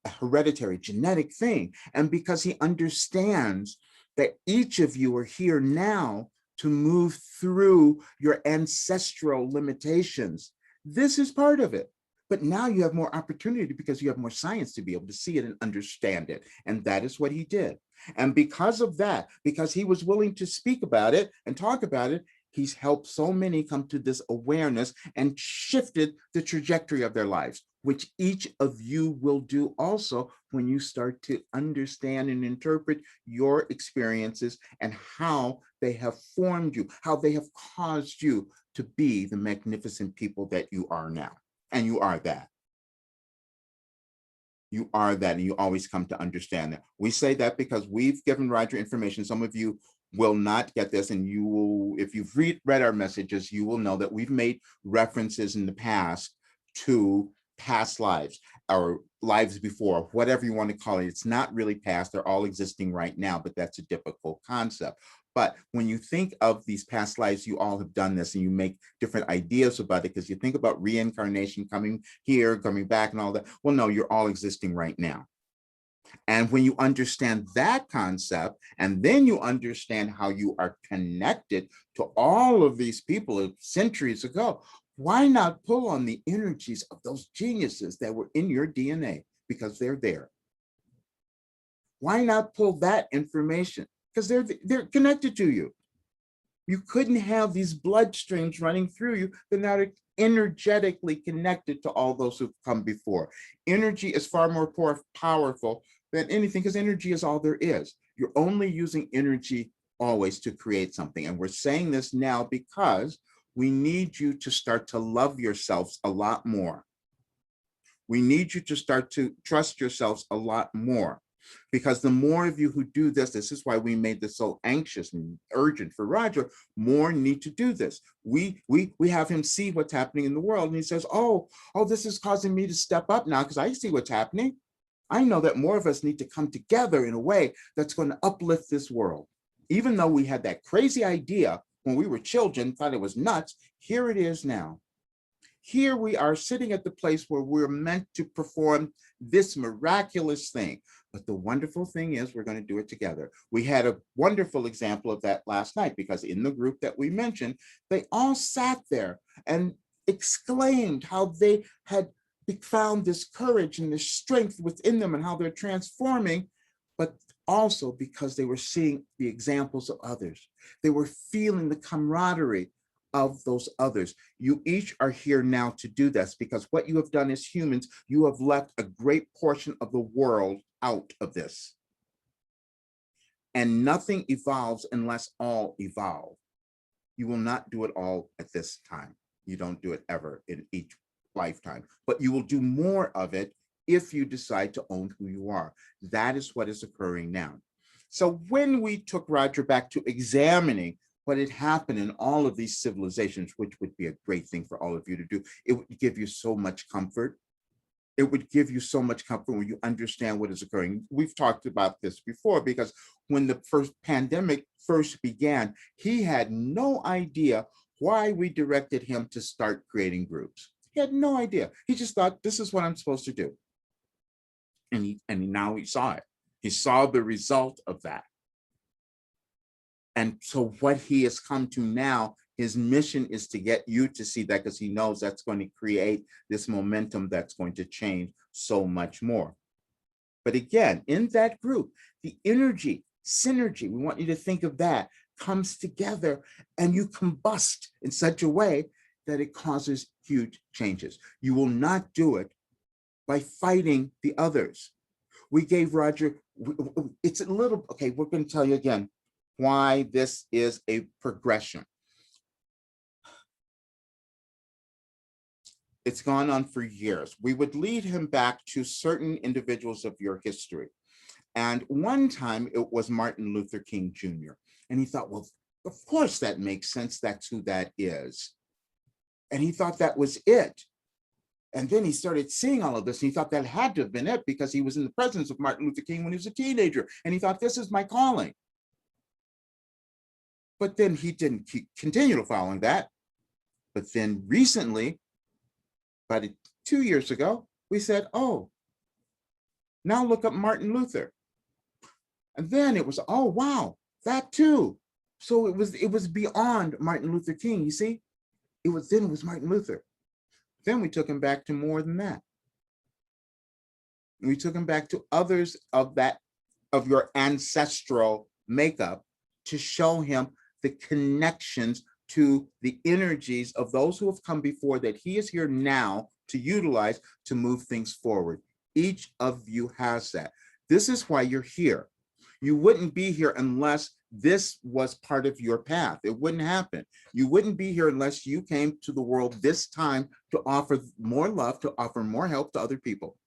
a hereditary genetic thing. And because he understands that each of you are here now to move through your ancestral limitations, this is part of it. But now you have more opportunity because you have more science to be able to see it and understand it. And that is what he did. And because of that, because he was willing to speak about it and talk about it, he's helped so many come to this awareness and shifted the trajectory of their lives, which each of you will do also when you start to understand and interpret your experiences and how they have formed you, how they have caused you to be the magnificent people that you are now. And you are that. You are that, and you always come to understand that. We say that because we've given Roger information. Some of you will not get this, and you will, if you've read our messages, you will know that we've made references in the past to past lives or lives before, whatever you want to call it. It's not really past, they're all existing right now, but that's a difficult concept. But when you think of these past lives, you all have done this and you make different ideas about it because you think about reincarnation, coming here, coming back and all that. Well, no, you're all existing right now. And when you understand that concept, and then you understand how you are connected to all of these people centuries ago, why not pull on the energies of those geniuses that were in your DNA because they're there? Why not pull that information? Because they're connected to you. You couldn't have these bloodstreams running through you that are energetically connected to all those who've come before. Energy is far more powerful than anything because energy is all there is. You're only using energy always to create something. And we're saying this now because we need you to start to love yourselves a lot more. We need you to start to trust yourselves a lot more. Because the more of you who do this, this is why we made this so anxious and urgent for Roger, more need to do this. We have him see what's happening in the world, and he says, oh, this is causing me to step up now because I see what's happening. I know that more of us need to come together in a way that's going to uplift this world. Even though we had that crazy idea when we were children, thought it was nuts, here it is now. Here we are sitting at the place where we're meant to perform this miraculous thing. But the wonderful thing is we're going to do it together. We had a wonderful example of that last night because in the group that we mentioned, they all sat there and exclaimed how they had found this courage and this strength within them and how they're transforming. But also because they were seeing the examples of others. They were feeling the camaraderie of those others. You each are here now to do this because what you have done as humans, you have left a great portion of the world out of this. And nothing evolves unless all evolve. You will not do it all at this time. You don't do it ever in each lifetime, but you will do more of it if you decide to own who you are. That is what is occurring now. So when we took Roger back to examining what had happened in all of these civilizations, which would be a great thing for all of you to do, it would give you so much comfort. It would give you so much comfort when you understand what is occurring. We've talked about this before because when the first pandemic first began, he had no idea why we directed him to start creating groups. He had no idea. He just thought, this is what I'm supposed to do. And now he saw it. He saw the result of that. And so what he has come to now, his mission is to get you to see that because he knows that's going to create this momentum that's going to change so much more. But again, in that group, the energy, synergy, we want you to think of that, comes together and you combust in such a way that it causes huge changes. You will not do it by fighting the others. We gave Roger, it's a little, okay, we're going to tell you again why this is a progression. It's gone on for years. We would lead him back to certain individuals of your history. And one time it was Martin Luther King Jr. And he thought, well, of course that makes sense. That's who that is. And he thought that was it. And then he started seeing all of this. And he thought that had to have been it because he was in the presence of Martin Luther King when he was a teenager. And he thought, this is my calling. But then he didn't continue following that. But then recently, about 2 years ago, we said, oh, now look up Martin Luther. And then it was, oh, wow, that too. So it was beyond Martin Luther King, you see? It was Martin Luther. Then we took him back to more than that. We took him back to others of your ancestral makeup to show him the connections to the energies of those who have come before that he is here now to utilize to move things forward. Each of you has that. This is why you're here. You wouldn't be here unless this was part of your path. It wouldn't happen. You wouldn't be here unless you came to the world this time to offer more love, to offer more help to other people.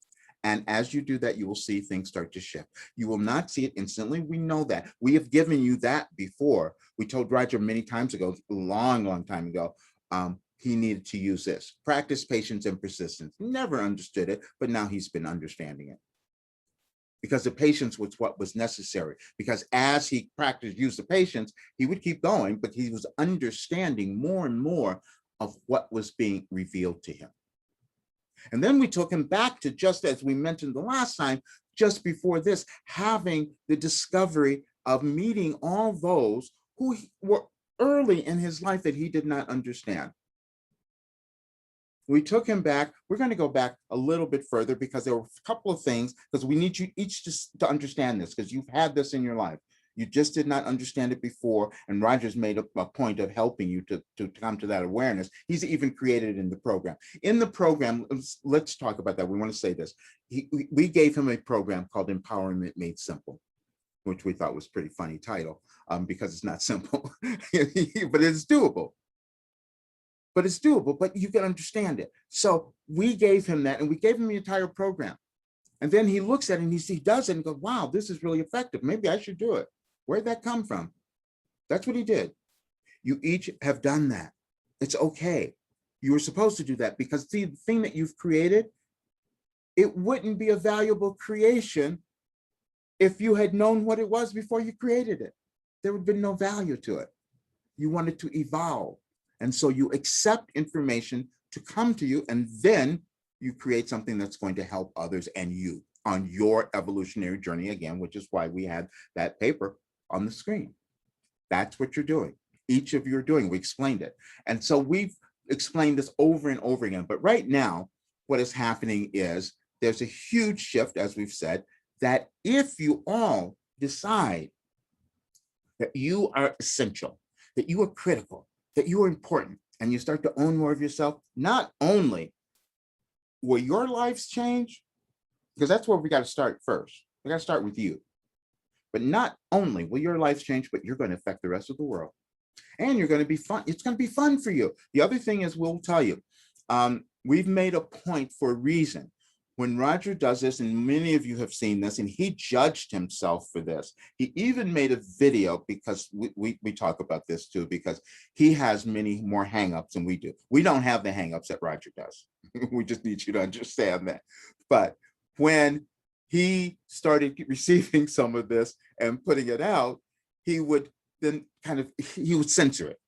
And as you do that, you will see things start to shift. You will not see it instantly. We know that. We have given you that before. We told Roger many times ago, a long time ago, he needed to use this. Practice patience and persistence. Never understood it, but now he's been understanding it. Because the patience was what was necessary. Because as he used the patience, he would keep going, but he was understanding more and more of what was being revealed to him. And then we took him back to, just as we mentioned the last time, just before this, having the discovery of meeting all those who were early in his life that he did not understand. We took him back. We're going to go back a little bit further because there were a couple of things, because we need you each to understand this, because you've had this in your life. You just did not understand it before, and Roger's made a point of helping you to come to that awareness. He's even created it in the program. In the program, let's talk about that. We want to say this. We gave him a program called Empowerment Made Simple, which we thought was a pretty funny title because it's not simple, but it's doable. But it's doable, but you can understand it. So we gave him that, and we gave him the entire program. And then he looks at it and he does it and goes, wow, this is really effective. Maybe I should do it. Where'd that come from? That's what he did. You each have done that. It's okay. You were supposed to do that because the thing that you've created, it wouldn't be a valuable creation if you had known what it was before you created it. There would have been no value to it. You wanted to evolve. And so you accept information to come to you, and then you create something that's going to help others and you on your evolutionary journey again, which is why we had that paper on the screen. That's what you're doing. Each of you are doing. We explained it. And so we've explained this over and over again. But right now, what is happening is there's a huge shift, as we've said, that if you all decide that you are essential, that you are critical, that you are important, and you start to own more of yourself, not only will your lives change, because that's where we got to start first. We got to start with you. But not only will your life change, but you're going to affect the rest of the world. And you're going to be fun. It's going to be fun for you. The other thing is, we'll tell you, we've made a point for a reason. When Roger does this, and many of you have seen this, and he judged himself for this. He even made a video, because we talk about this too, because he has many more hangups than we do. We don't have the hangups that Roger does. We just need you to understand that. But when he started receiving some of this and putting it out, he would then he would censor it,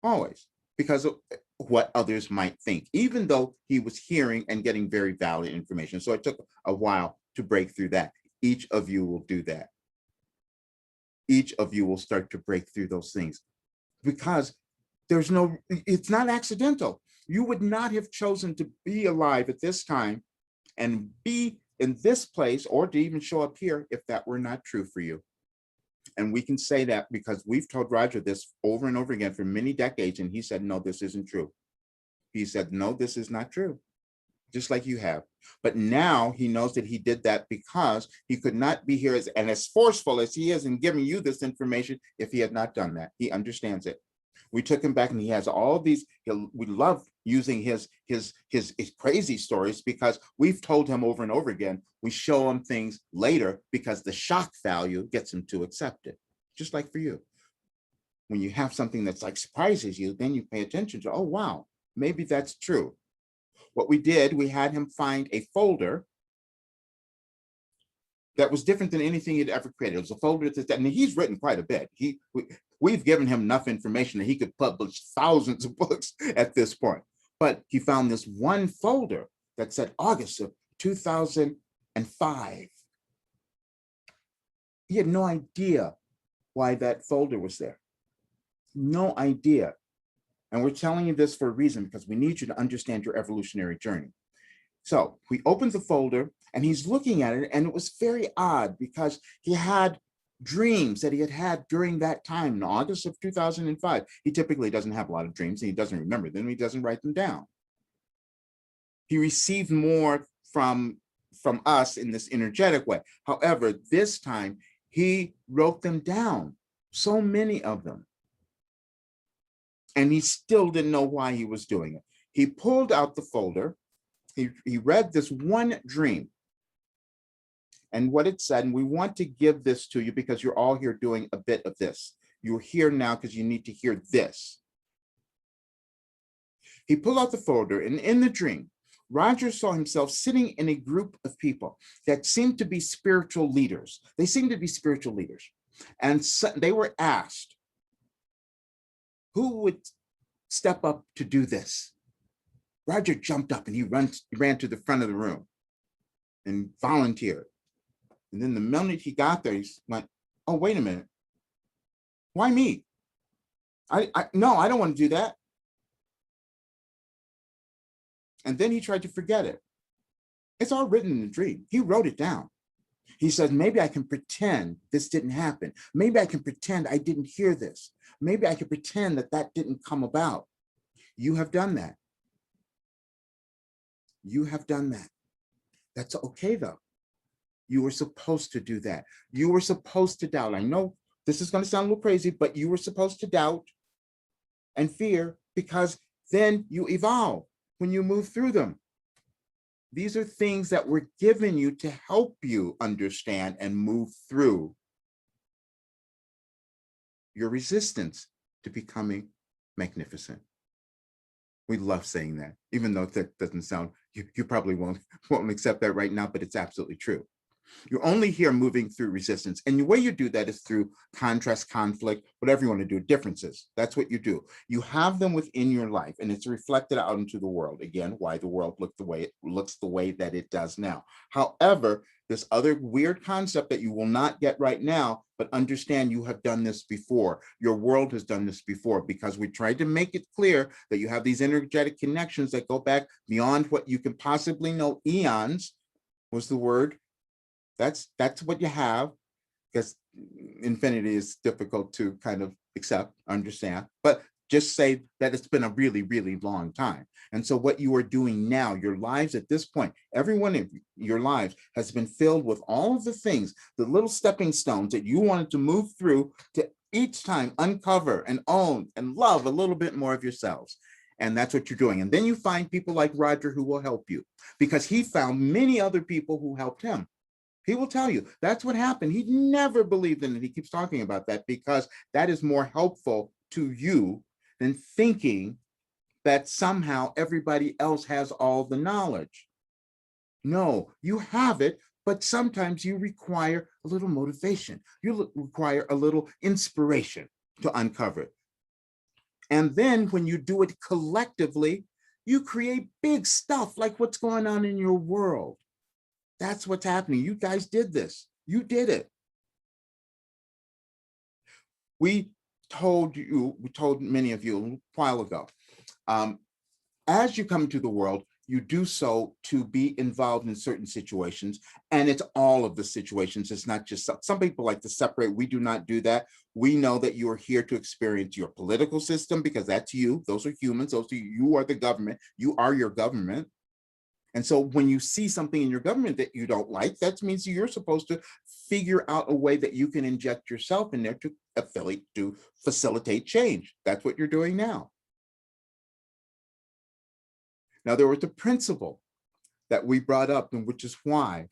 always, because of what others might think, even though he was hearing and getting very valid information. So it took a while to break through that. Each of you will do that. Each of you will start to break through those things, because it's not accidental. You would not have chosen to be alive at this time and be in this place, or to even show up here, if that were not true for you. And we can say that because we've told Roger this over and over again for many decades, and he said, no, this isn't true. He said, no, this is not true, just like you have. But now he knows that he did that because he could not be here as forceful as he is in giving you this information if he had not done that. He understands it. We took him back, and he has all these. We love using his crazy stories, because we've told him over and over again. We show him things later because the shock value gets him to accept it. Just like for you, when you have something that's like surprises you, then you pay attention to, oh wow, maybe that's true. What we did, we had him find a folder that was different than anything he'd ever created. It was a folder that, and he's written quite a bit. We've given him enough information that he could publish thousands of books at this point. But he found this one folder that said August of 2005. He had no idea why that folder was there. No idea. And we're telling you this for a reason, because we need you to understand your evolutionary journey. So we opened the folder, and he's looking at it, and it was very odd, because he had dreams that he had had during that time in August of 2005. He typically doesn't have a lot of dreams, and he doesn't remember them. He doesn't write them down. He received more from us in this energetic way. However, this time he wrote them down, so many of them. And he still didn't know why he was doing it. He pulled out the folder. He read this one dream and what it said, and we want to give this to you because you're all here doing a bit of this. You're here now because you need to hear this. He pulled out the folder, and in the dream, Roger saw himself sitting in a group of people that seemed to be spiritual leaders. They seemed to be spiritual leaders. And so they were asked, who would step up to do this? Roger jumped up and he ran to the front of the room and volunteered. And then the minute he got there, he went, oh, wait a minute. Why me? No, I don't want to do that. And then he tried to forget it. It's all written in the dream. He wrote it down. He says, maybe I can pretend this didn't happen. Maybe I can pretend I didn't hear this. Maybe I can pretend that that didn't come about. You have done that. You have done that. That's okay, though. You were supposed to do that. You were supposed to doubt. I know this is going to sound a little crazy, but you were supposed to doubt and fear, because then you evolve when you move through them. These are things that were given you to help you understand and move through your resistance to becoming magnificent. We love saying that, even though that doesn't sound, you probably won't accept that right now, but it's absolutely true. You're only here moving through resistance. And the way you do that is through contrast, conflict, whatever you want to do, differences. That's what you do. You have them within your life, and it's reflected out into the world. Again, why the world looks the way that it does now. However, this other weird concept that you will not get right now, but understand you have done this before. Your world has done this before, because we tried to make it clear that you have these energetic connections that go back beyond what you can possibly know. Eons was the word. That's what you have. because infinity is difficult to kind of accept, understand, but just say that it's been a really, really long time. And so what you are doing now, your lives at this point, every one of your lives has been filled with all of the things, the little stepping stones that you wanted to move through to each time uncover and own and love a little bit more of yourselves. And that's what you're doing. And then you find people like Roger who will help you, because he found many other people who helped him. He will tell you that's what happened. He never believed in it. He keeps talking about that because that is more helpful to you than thinking that somehow everybody else has all the knowledge. No, you have it, but sometimes you require a little motivation. You require a little inspiration to uncover it. And then when you do it collectively, you create big stuff like what's going on in your world. That's what's happening. You guys did this. You did it. We told many of you a while ago, as you come into the world, you do so to be involved in certain situations, and it's all of the situations. It's not just some people like to separate. We do not do that. We know that you are here to experience your political system, because that's you. Those are humans. You are the government. You are your government. And so when you see something in your government that you don't like, that means you're supposed to figure out a way that you can inject yourself in there to facilitate change. That's what you're doing now. Now, there was a principle that we brought up, and which is why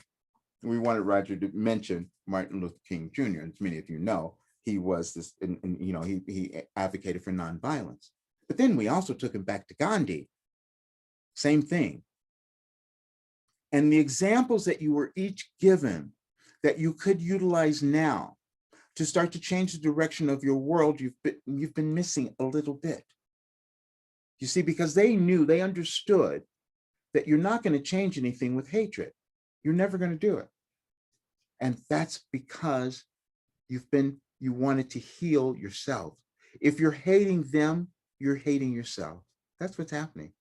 we wanted Roger to mention Martin Luther King Jr. As many of you know, he was this, and he advocated for nonviolence. But then we also took him back to Gandhi. Same thing. And the examples that you were each given that you could utilize now to start to change the direction of your world, you've been missing a little bit. You see, because they understood that you're not going to change anything with hatred. You're never going to do it. And that's because you wanted to heal yourself. If you're hating them, you're hating yourself. That's what's happening.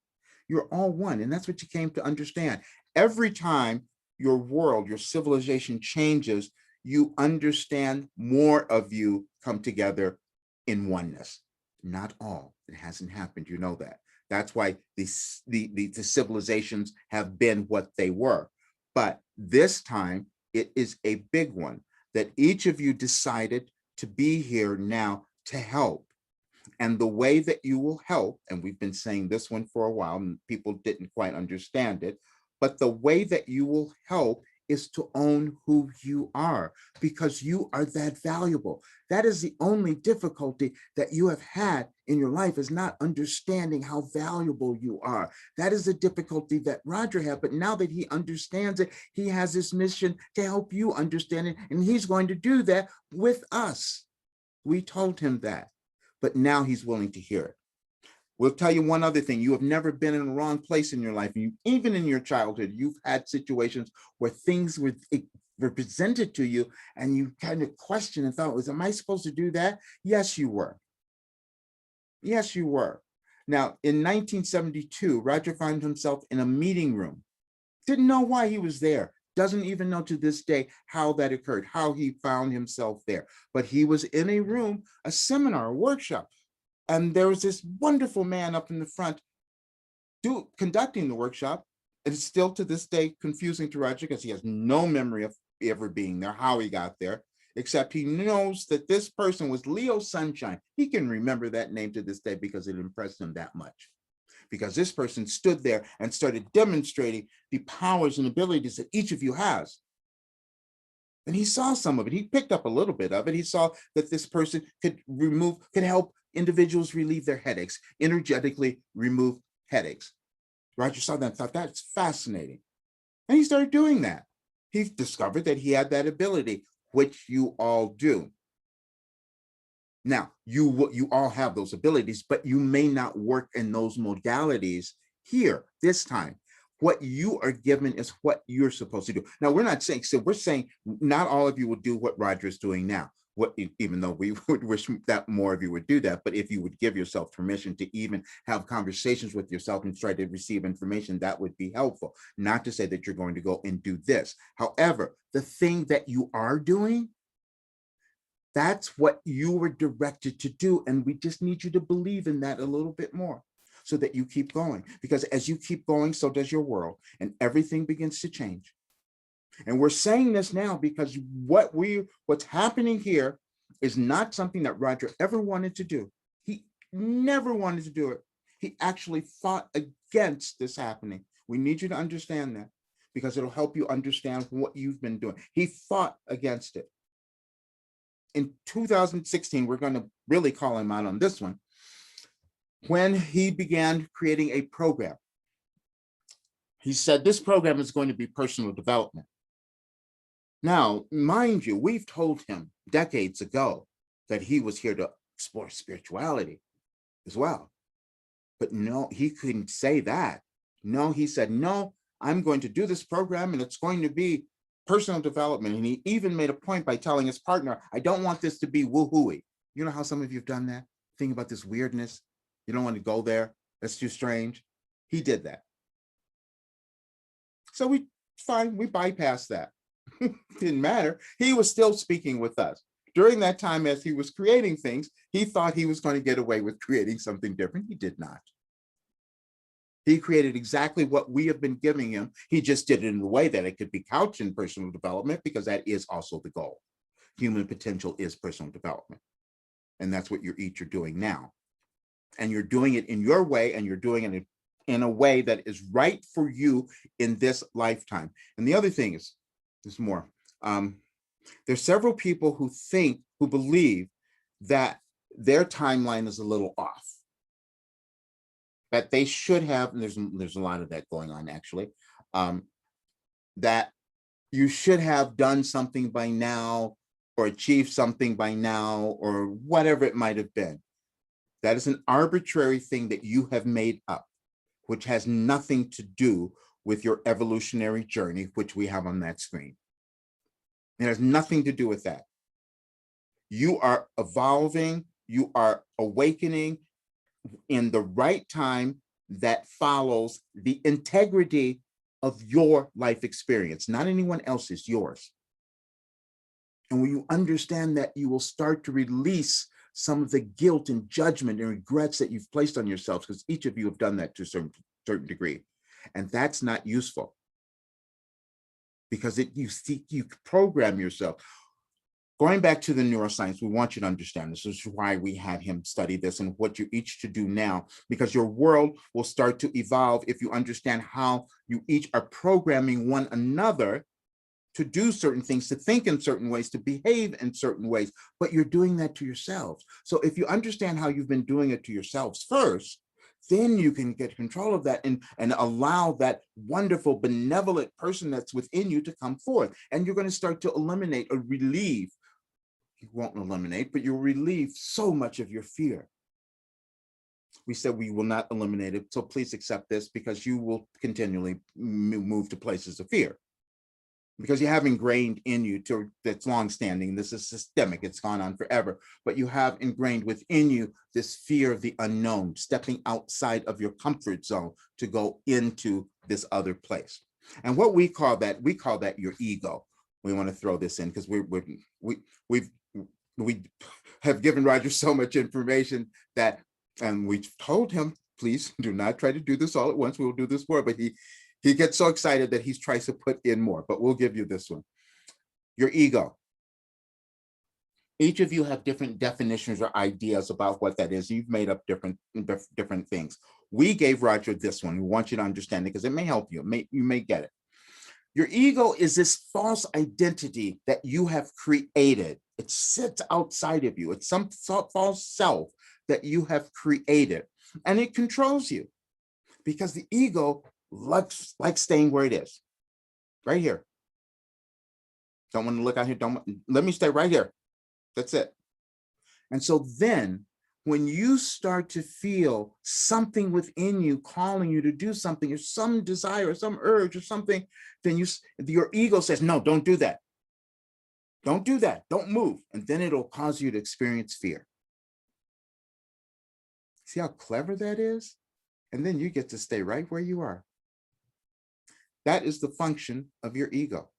You're all one, and that's what you came to understand. Every time your world, your civilization changes, you understand more of you come together in oneness. Not all. It hasn't happened. You know that. That's why the civilizations have been what they were. But this time, it is a big one that each of you decided to be here now to help. And the way that you will help, and we've been saying this one for a while, and people didn't quite understand it, but the way that you will help is to own who you are, because you are that valuable. That is the only difficulty that you have had in your life, is not understanding how valuable you are. That is the difficulty that Roger had, but now that he understands it, he has this mission to help you understand it, and he's going to do that with us. We told him that, but now he's willing to hear it. We'll tell you one other thing. You have never been in the wrong place in your life. Even in your childhood, you've had situations where things were presented to you and you kind of questioned and thought, am I supposed to do that? Yes, you were. Yes, you were. Now, in 1972, Roger found himself in a meeting room. Didn't know why he was there. Doesn't even know to this day how that occurred, how he found himself there. But he was in a room, a seminar, a workshop. And there was this wonderful man up in the front conducting the workshop. It's still to this day confusing to Roger, because he has no memory of ever being there, how he got there, except he knows that this person was Leo Sunshine. He can remember that name to this day because it impressed him that much. Because this person stood there and started demonstrating the powers and abilities that each of you has. And he saw some of it. He picked up a little bit of it. He saw that this person could help individuals relieve their headaches, energetically remove headaches. Roger saw that and thought, that's fascinating. And he started doing that. He discovered that he had that ability, which you all do. Now, you all have those abilities, but you may not work in those modalities here this time. What you are given is what you're supposed to do. Now, we're not saying, so we're saying not all of you will do what Roger is doing now. Even though we would wish that more of you would do that, but if you would give yourself permission to even have conversations with yourself and try to receive information, that would be helpful. Not to say that you're going to go and do this. However, the thing that you are doing That's what you were directed to do. And we just need you to believe in that a little bit more so that you keep going. Because as you keep going, so does your world, and everything begins to change. And we're saying this now because what's happening here is not something that Roger ever wanted to do. He never wanted to do it. He actually fought against this happening. We need you to understand that because it'll help you understand what you've been doing. He fought against it. In 2016, we're going to really call him out on this one, when he began creating a program. He said this program is going to be personal development. Now, mind you, we've told him decades ago that he was here to explore spirituality as well. But no, he couldn't say that. No, he said, no, I'm going to do this program and it's going to be personal development. And he even made a point by telling his partner, I don't want this to be woo-hooey. You know how some of you have done that? Think about this weirdness. You don't want to go there. That's too strange. He did that. So we bypassed that. Didn't matter. He was still speaking with us. During that time, as he was creating things, he thought he was going to get away with creating something different. He did not. He created exactly what we have been giving him. He just did it in a way that it could be couched in personal development, because that is also the goal. Human potential is personal development. And that's what you're each are doing now. And you're doing it in your way, and you're doing it in a way that is right for you in this lifetime. And the other thing is, there's more. There's several people who believe that their timeline is a little off. That they should have, and there's a lot of that going on actually, that you should have done something by now, or achieved something by now, or whatever it might have been. That is an arbitrary thing that you have made up, which has nothing to do with your evolutionary journey, which we have on that screen. It has nothing to do with that. You are evolving, you are awakening in the right time that follows the integrity of your life experience, not anyone else's, yours. And when you understand that, you will start to release some of the guilt and judgment and regrets that you've placed on yourselves, because each of you have done that to a certain degree. And that's not useful, because you program yourself. Going back to the neuroscience, we want you to understand this. This is why we had him study this and what you're each to do now, because your world will start to evolve if you understand how you each are programming one another to do certain things, to think in certain ways, to behave in certain ways, but you're doing that to yourselves. So if you understand how you've been doing it to yourselves first, then you can get control of that and allow that wonderful, benevolent person that's within you to come forth. And you're going to start to eliminate or relieve. You won't eliminate, but you'll relieve so much of your fear. We said we will not eliminate it, so please accept this, because you will continually move to places of fear. Because you have ingrained in you, that's longstanding, this is systemic, it's gone on forever, but you have ingrained within you this fear of the unknown, stepping outside of your comfort zone to go into this other place. And what we call that your ego. We want to throw this in because we have given Roger so much information that, and we've told him, please do not try to do this all at once, we will do this more, but he gets so excited that he tries to put in more, but we'll give you this one. Your ego. Each of you have different definitions or ideas about what that is. You've made up different things. We gave Roger this one. We want you to understand it because it may help you. You may get it. Your ego is this false identity that you have created. It sits outside of you. It's some false self that you have created, and it controls you, because the ego likes staying where it is, right here. Don't want to look out here. Let me stay right here. That's it. And so then when you start to feel something within you calling you to do something, or some desire or some urge or something, then your ego says, no, don't do that. Don't do that. Don't move. And then it'll cause you to experience fear. See how clever that is? And then you get to stay right where you are. That is the function of your ego.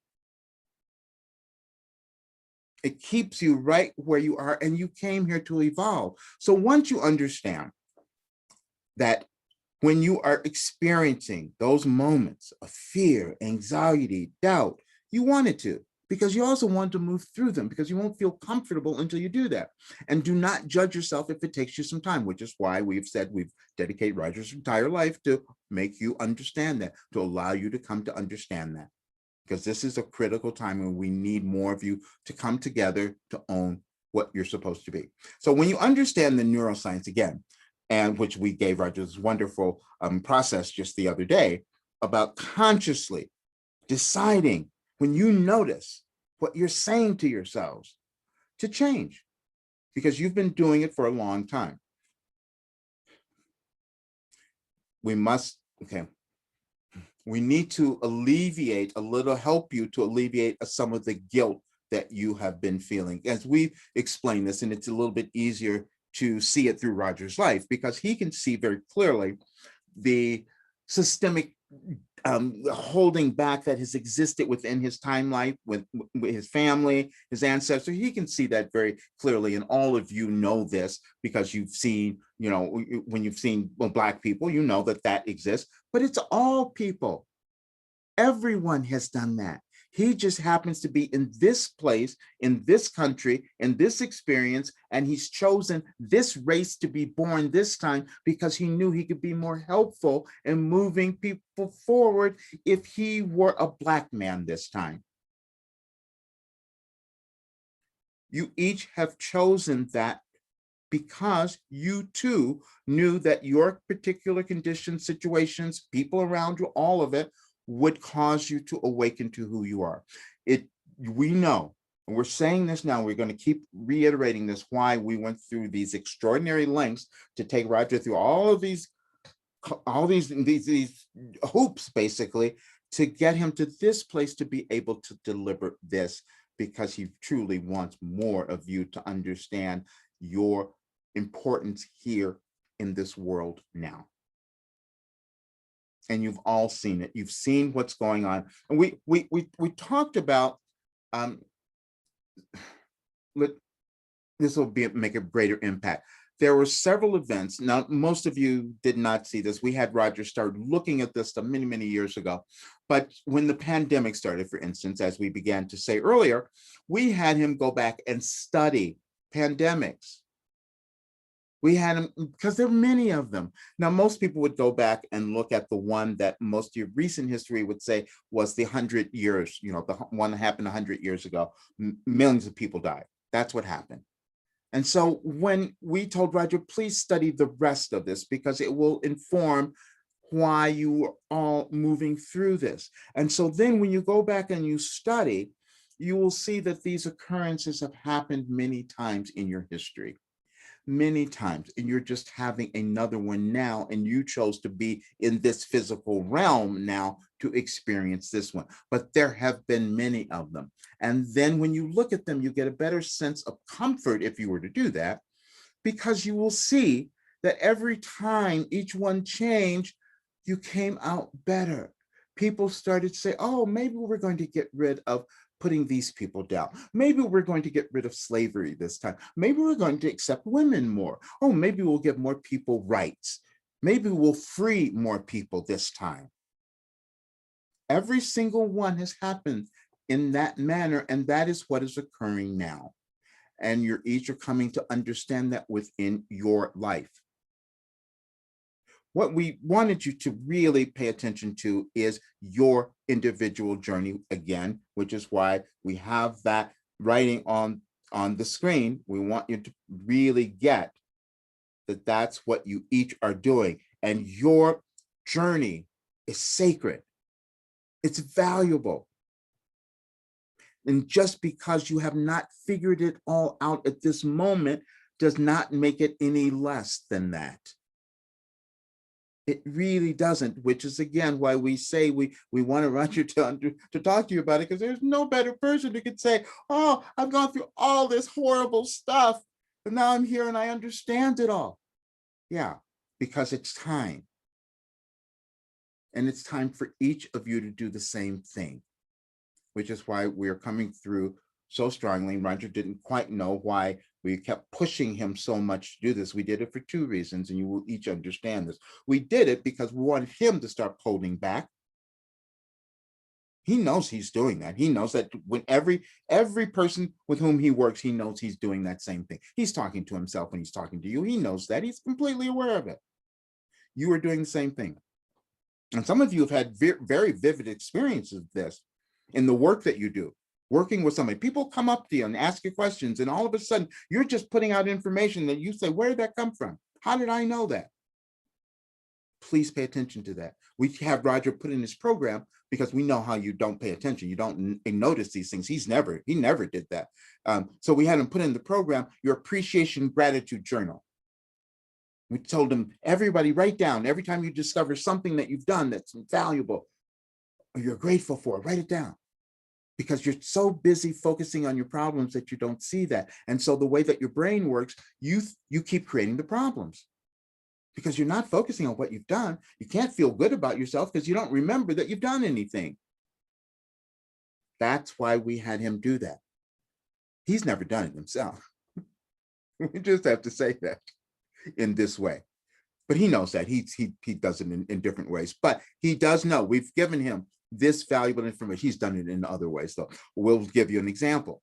It keeps you right where you are, and you came here to evolve. So once you understand that when you are experiencing those moments of fear, anxiety, doubt, you wanted to, because you also want to move through them, because you won't feel comfortable until you do that. And do not judge yourself if it takes you some time, which is why we've said we've dedicated Roger's entire life to make you understand that, to allow you to come to understand that. Because this is a critical time when we need more of you to come together to own what you're supposed to be. So when you understand the neuroscience again, and which we gave Roger's wonderful process just the other day about consciously deciding when you notice what you're saying to yourselves to change, because you've been doing it for a long time. We need to alleviate a little, help you to alleviate some of the guilt that you have been feeling. As we explain this, and it's a little bit easier to see it through Roger's life, because he can see very clearly the systemic holding back that has existed within his timeline with his family, his ancestors. He can see that very clearly, and all of you know this because you've seen, when you've seen Black people, you know that exists, but it's all people. Everyone has done that. He just happens to be in this place, in this country, in this experience, and he's chosen this race to be born this time because he knew he could be more helpful in moving people forward if he were a Black man this time. You each have chosen that because you too knew that your particular conditions, situations, people around you, all of it, would cause you to awaken to who you are. We know, and we're saying this now, we're going to keep reiterating this, why we went through these extraordinary lengths to take Roger through all these hoops, basically, to get him to this place to be able to deliver this, because he truly wants more of you to understand your importance here in this world now. And you've all seen it. You've seen what's going on. And we talked about this will make a greater impact. There were several events. Now, most of you did not see this. We had Roger start looking at this many, many years ago. But when the pandemic started, for instance, as we began to say earlier, we had him go back and study pandemics. We had them because there are many of them. Now, most people would go back and look at the one that most of your recent history would say was the 100 years, the one that happened 100 years ago. Millions of people died. That's what happened. And so when we told Roger, please study the rest of this, because it will inform why you are all moving through this. And so then when you go back and you study, you will see that these occurrences have happened many times in your history. Many times, and you're just having another one now, and you chose to be in this physical realm now to experience this one. But there have been many of them. And then when you look at them, you get a better sense of comfort if you were to do that, because you will see that every time each one changed, you came out better. People started to say, oh, maybe we're going to get rid of putting these people down. Maybe we're going to get rid of slavery this time. Maybe we're going to accept women more. Oh, maybe we'll give more people rights. Maybe we'll free more people this time. Every single one has happened in that manner, and that is what is occurring now. And you're each are coming to understand that within your life. What we wanted you to really pay attention to is your individual journey again, which is why we have that writing on the screen. We want you to really get that that's what you each are doing. And your journey is sacred. It's valuable. And just because you have not figured it all out at this moment does not make it any less than that. It really doesn't, which is again why we say we want Roger to talk to you about it, because there's no better person who could say, oh, I've gone through all this horrible stuff, and now I'm here and I understand it all. Yeah, because it's time. And it's time for each of you to do the same thing, which is why we're coming through so strongly. Roger didn't quite know why we kept pushing him so much to do this. We did it for two reasons, and you will each understand this. We did it because we wanted him to start holding back. He knows he's doing that. He knows that when every person with whom he works, he knows he's doing that same thing. He's talking to himself when he's talking to you. He knows that. He's completely aware of it. You are doing the same thing. And some of you have had very vivid experiences of this in the work that you do, working with somebody. People come up to you and ask you questions, and all of a sudden you're just putting out information that you say, where did that come from? How did I know that? Please pay attention to that. We have Roger put in his program because we know how you don't pay attention. You don't notice these things. He never did that. So we had him put in the program, your appreciation gratitude journal. We told him, everybody write down every time you discover something that you've done that's valuable or you're grateful for, write it down. Because you're so busy focusing on your problems that you don't see that. And so the way that your brain works, you keep creating the problems. Because you're not focusing on what you've done. You can't feel good about yourself because you don't remember that you've done anything. That's why we had him do that. He's never done it himself. We just have to say that in this way. But he knows that. He does it in different ways. But he does know we've given him this valuable information. He's done it in other ways, though. We'll give you an example.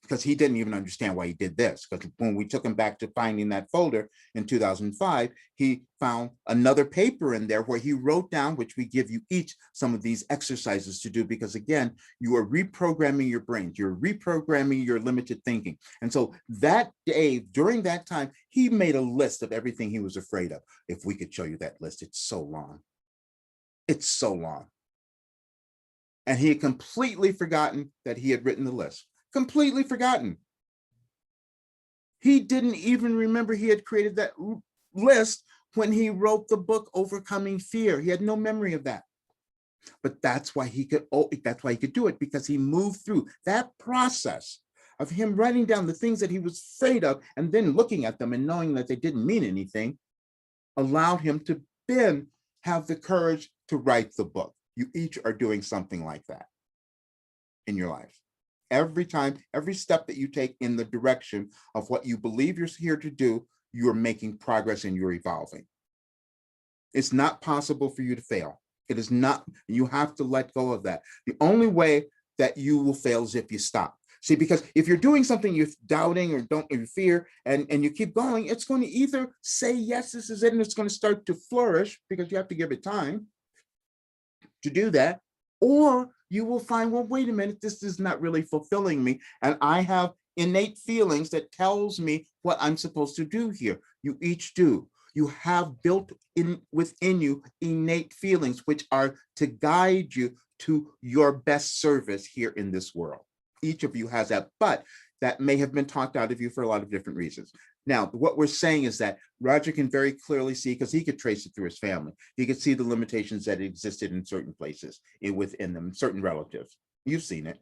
Because he didn't even understand why he did this. Because when we took him back to finding that folder in 2005, he found another paper in there where he wrote down, which we give you each some of these exercises to do, because again, you are reprogramming your brains, you're reprogramming your limited thinking. And so that day, during that time, he made a list of everything he was afraid of. If we could show you that list, it's so long. It's so long. And he had completely forgotten that he had written the list. Completely forgotten. He didn't even remember he had created that list when he wrote the book Overcoming Fear. He had no memory of that. But that's why he could do it, because he moved through that process of him writing down the things that he was afraid of and then looking at them and knowing that they didn't mean anything, allowed him to then have the courage to write the book. You each are doing something like that in your life. Every time, every step that you take in the direction of what you believe you're here to do, you're making progress and you're evolving. It's not possible for you to fail. It is not. You have to let go of that. The only way that you will fail is if you stop. See, because if you're doing something you're doubting or you fear and you keep going, it's going to either say, yes, this is it, and it's going to start to flourish because you have to give it time to do that, or you will find, well, wait a minute, this is not really fulfilling me. And I have innate feelings that tells me what I'm supposed to do here. You each do. You have built in within you innate feelings, which are to guide you to your best service here in this world. Each of you has that, but that may have been talked out of you for a lot of different reasons. Now, what we're saying is that Roger can very clearly see, because he could trace it through his family. He could see the limitations that existed in certain places within them, certain relatives. You've seen it.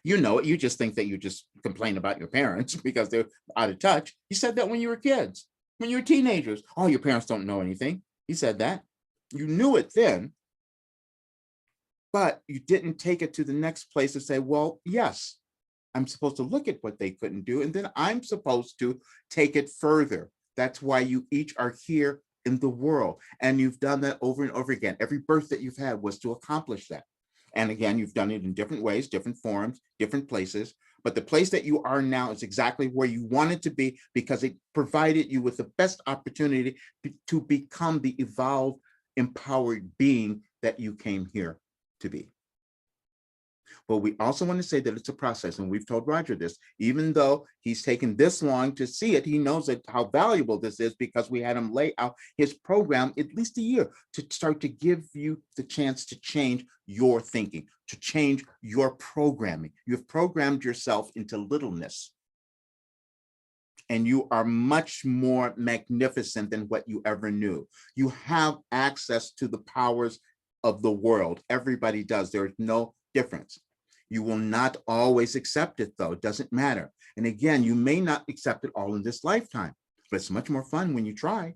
You know it. You just think that you just complain about your parents because they're out of touch. You said that when you were kids, when you were teenagers. Oh, your parents don't know anything. You said that. You knew it then, but you didn't take it to the next place and say, well, yes, I'm supposed to look at what they couldn't do, and then I'm supposed to take it further. That's why you each are here in the world. And you've done that over and over again. Every birth that you've had was to accomplish that. And again, you've done it in different ways, different forms, different places. But the place that you are now is exactly where you wanted to be, because it provided you with the best opportunity to become the evolved, empowered being that you came here to be. But we also want to say that it's a process, and we've told Roger this, even though he's taken this long to see it, he knows that how valuable this is, because we had him lay out his program at least a year to start to give you the chance to change your thinking, to change your programming. You've programmed yourself into littleness, and you are much more magnificent than what you ever knew. You have access to the powers of the world. Everybody does. There is no difference. You will not always accept it, though. It doesn't matter. And again, you may not accept it all in this lifetime, but it's much more fun when you try.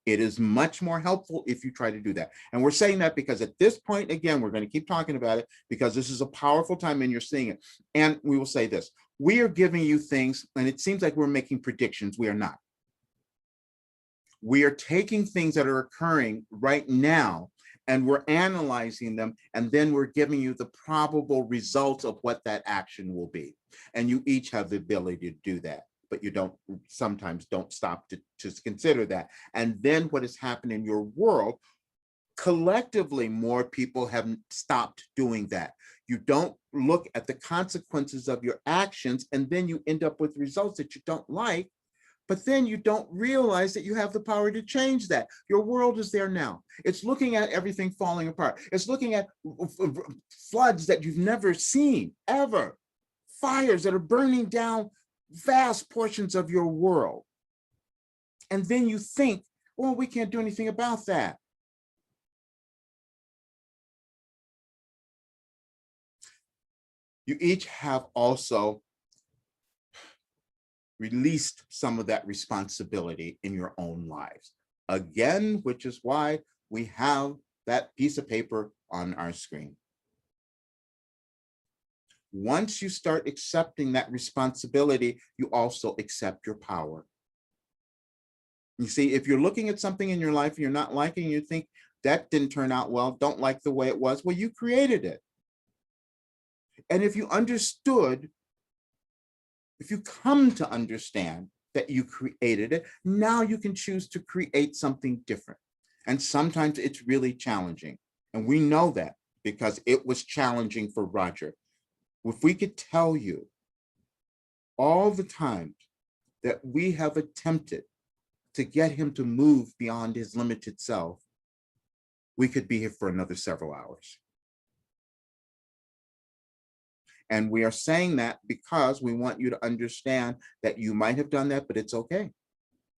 It is much more helpful if you try to do that. And we're saying that because at this point, again, we're going to keep talking about it because this is a powerful time and you're seeing it. And we will say this, we are giving you things, and it seems like we're making predictions. We are not. We are taking things that are occurring right now and we're analyzing them, and then we're giving you the probable results of what that action will be. And you each have the ability to do that, but you sometimes don't stop to consider that. And then what has happened in your world, collectively, more people have stopped doing that. You don't look at the consequences of your actions, and then you end up with results that you don't like, but then you don't realize that you have the power to change that. Your world is there now. It's looking at everything falling apart. It's looking at floods that you've never seen, ever. Fires that are burning down vast portions of your world. And then you think, well, we can't do anything about that. You each have also released some of that responsibility in your own lives. Again, which is why we have that piece of paper on our screen. Once you start accepting that responsibility, you also accept your power. You see, if you're looking at something in your life and you're not liking, you think that didn't turn out well, don't like the way it was, well, you created it. And if you understood, if you come to understand that you created it, now you can choose to create something different. And sometimes it's really challenging. And we know that because it was challenging for Roger. If we could tell you all the times that we have attempted to get him to move beyond his limited self, we could be here for another several hours. And we are saying that because we want you to understand that you might have done that, but it's okay.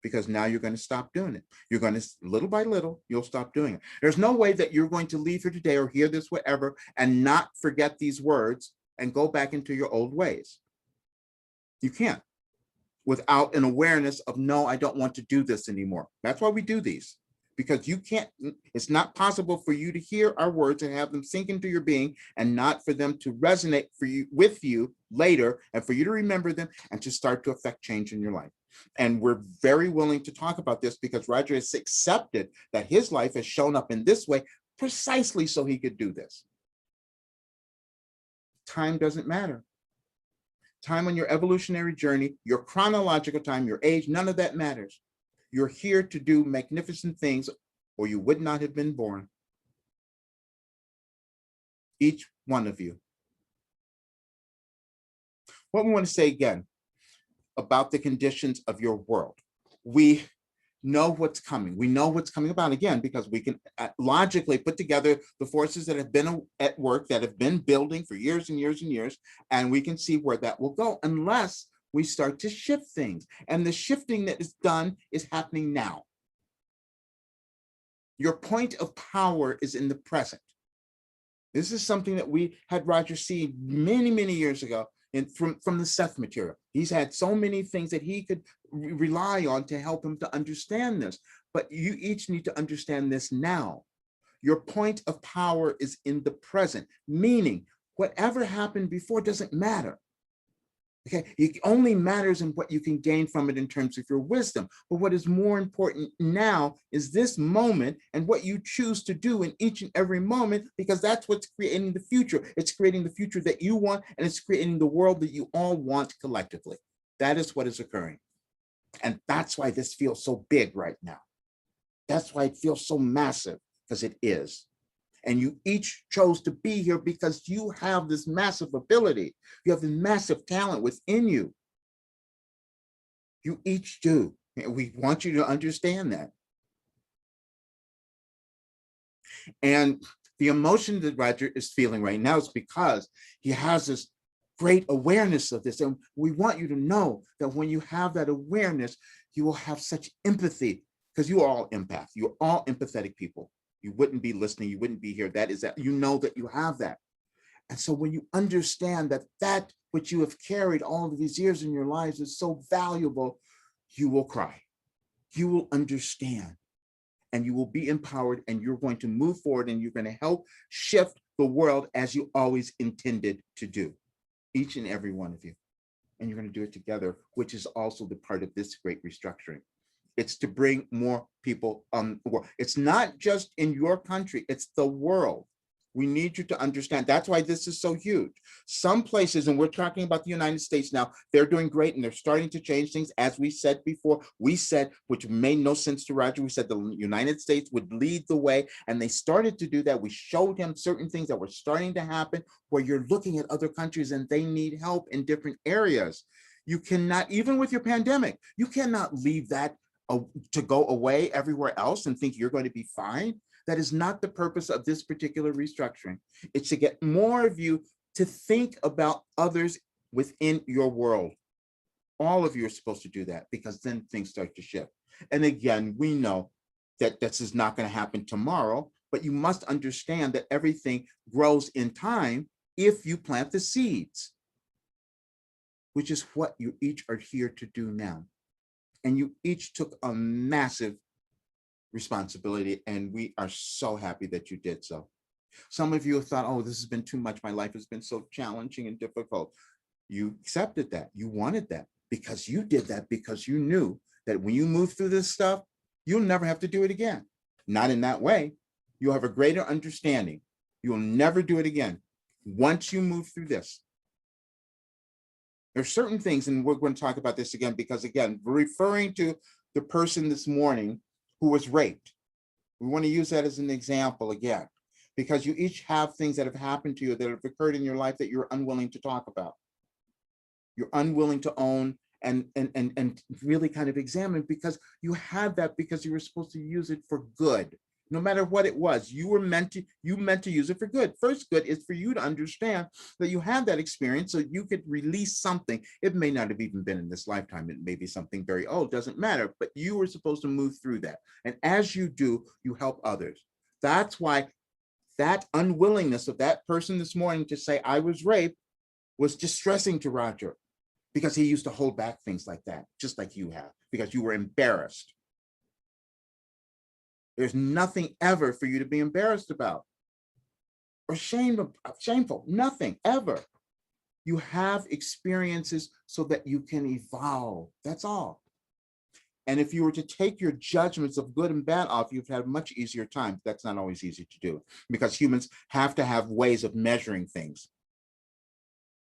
Because now you're going to stop doing it. You're going to, little by little, you'll stop doing it. There's no way that you're going to leave here today or hear this, whatever, and not forget these words and go back into your old ways. You can't without an awareness of, no, I don't want to do this anymore. That's why we do these. Because you can't, it's not possible for you to hear our words and have them sink into your being and not for them to resonate for you with you later and for you to remember them and to start to affect change in your life. And we're very willing to talk about this because Roger has accepted that his life has shown up in this way precisely so he could do this. Time doesn't matter. Time on your evolutionary journey, your chronological time, your age, none of that matters. You're here to do magnificent things or you would not have been born. Each one of you. What we want to say again about the conditions of your world. We know what's coming. We know what's coming about, again, because we can logically put together the forces that have been at work, that have been building for years and years and years, and we can see where that will go unless we start to shift things. And the shifting that is done is happening now. Your point of power is in the present. This is something that we had Roger see many, many years ago from the Seth material. He's had so many things that he could rely on to help him to understand this. But you each need to understand this now. Your point of power is in the present, meaning whatever happened before doesn't matter. Okay, it only matters in what you can gain from it in terms of your wisdom. But what is more important now is this moment and what you choose to do in each and every moment, because that's what's creating the future. It's creating the future that you want, and it's creating the world that you all want collectively. That is what is occurring. And that's why this feels so big right now. That's why it feels so massive, because it is. And you each chose to be here because you have this massive ability. You have this massive talent within you. You each do. And we want you to understand that. And the emotion that Roger is feeling right now is because he has this great awareness of this. And we want you to know that when you have that awareness, you will have such empathy, because you are all empath. You're all empathetic people. You wouldn't be listening. You wouldn't be here. That is that. You know that you have that. And so when you understand that that which you have carried all of these years in your lives is so valuable, you will cry. You will understand. and you will be empowered, and you're going to move forward, and you're going to help shift the world as you always intended to do, each and every one of you. And you're going to do it together, which is also the part of this great restructuring. It's to bring more people on the world. It's not just in your country, it's the world. We need you to understand. That's why this is so huge. Some places, and we're talking about the United States now, they're doing great and they're starting to change things. As we said before, we said, which made no sense to Roger, we said the United States would lead the way, and they started to do that. We showed him certain things that were starting to happen where you're looking at other countries and they need help in different areas. You cannot, even with your pandemic, you cannot leave that to go away everywhere else and think you're going to be fine. That is not the purpose of this particular restructuring. It's to get more of you to think about others within your world. All of you are supposed to do that, because then things start to shift. And again, we know that this is not going to happen tomorrow, but you must understand that everything grows in time if you plant the seeds, which is what you each are here to do now. And you each took a massive responsibility, and we are so happy that you did so. Some of you have thought, oh, this has been too much. My life has been so challenging and difficult. You accepted that. You wanted that because you did that, because you knew that when you move through this stuff, you'll never have to do it again. Not in that way. You'll have a greater understanding. You'll never do it again once you move through this. There's certain things, and we're going to talk about this again, because again, we're referring to the person this morning who was raped. We want to use that as an example again, because you each have things that have happened to you, that have occurred in your life, that you're unwilling to talk about. You're unwilling to own and really kind of examine, because you had that because you were supposed to use it for good. No matter what it was, you meant to use it for good. First good is for you to understand that you had that experience so you could release something. It may not have even been in this lifetime. It may be something very old, doesn't matter, but you were supposed to move through that. And as you do, you help others. That's why that unwillingness of that person this morning to say, I was raped, was distressing to Roger, because he used to hold back things like that, just like you have, because you were embarrassed. There's nothing ever for you to be embarrassed about or shameful, nothing ever. You have experiences so that you can evolve, that's all. And if you were to take your judgments of good and bad off, you've had a much easier time. That's not always easy to do, because humans have to have ways of measuring things.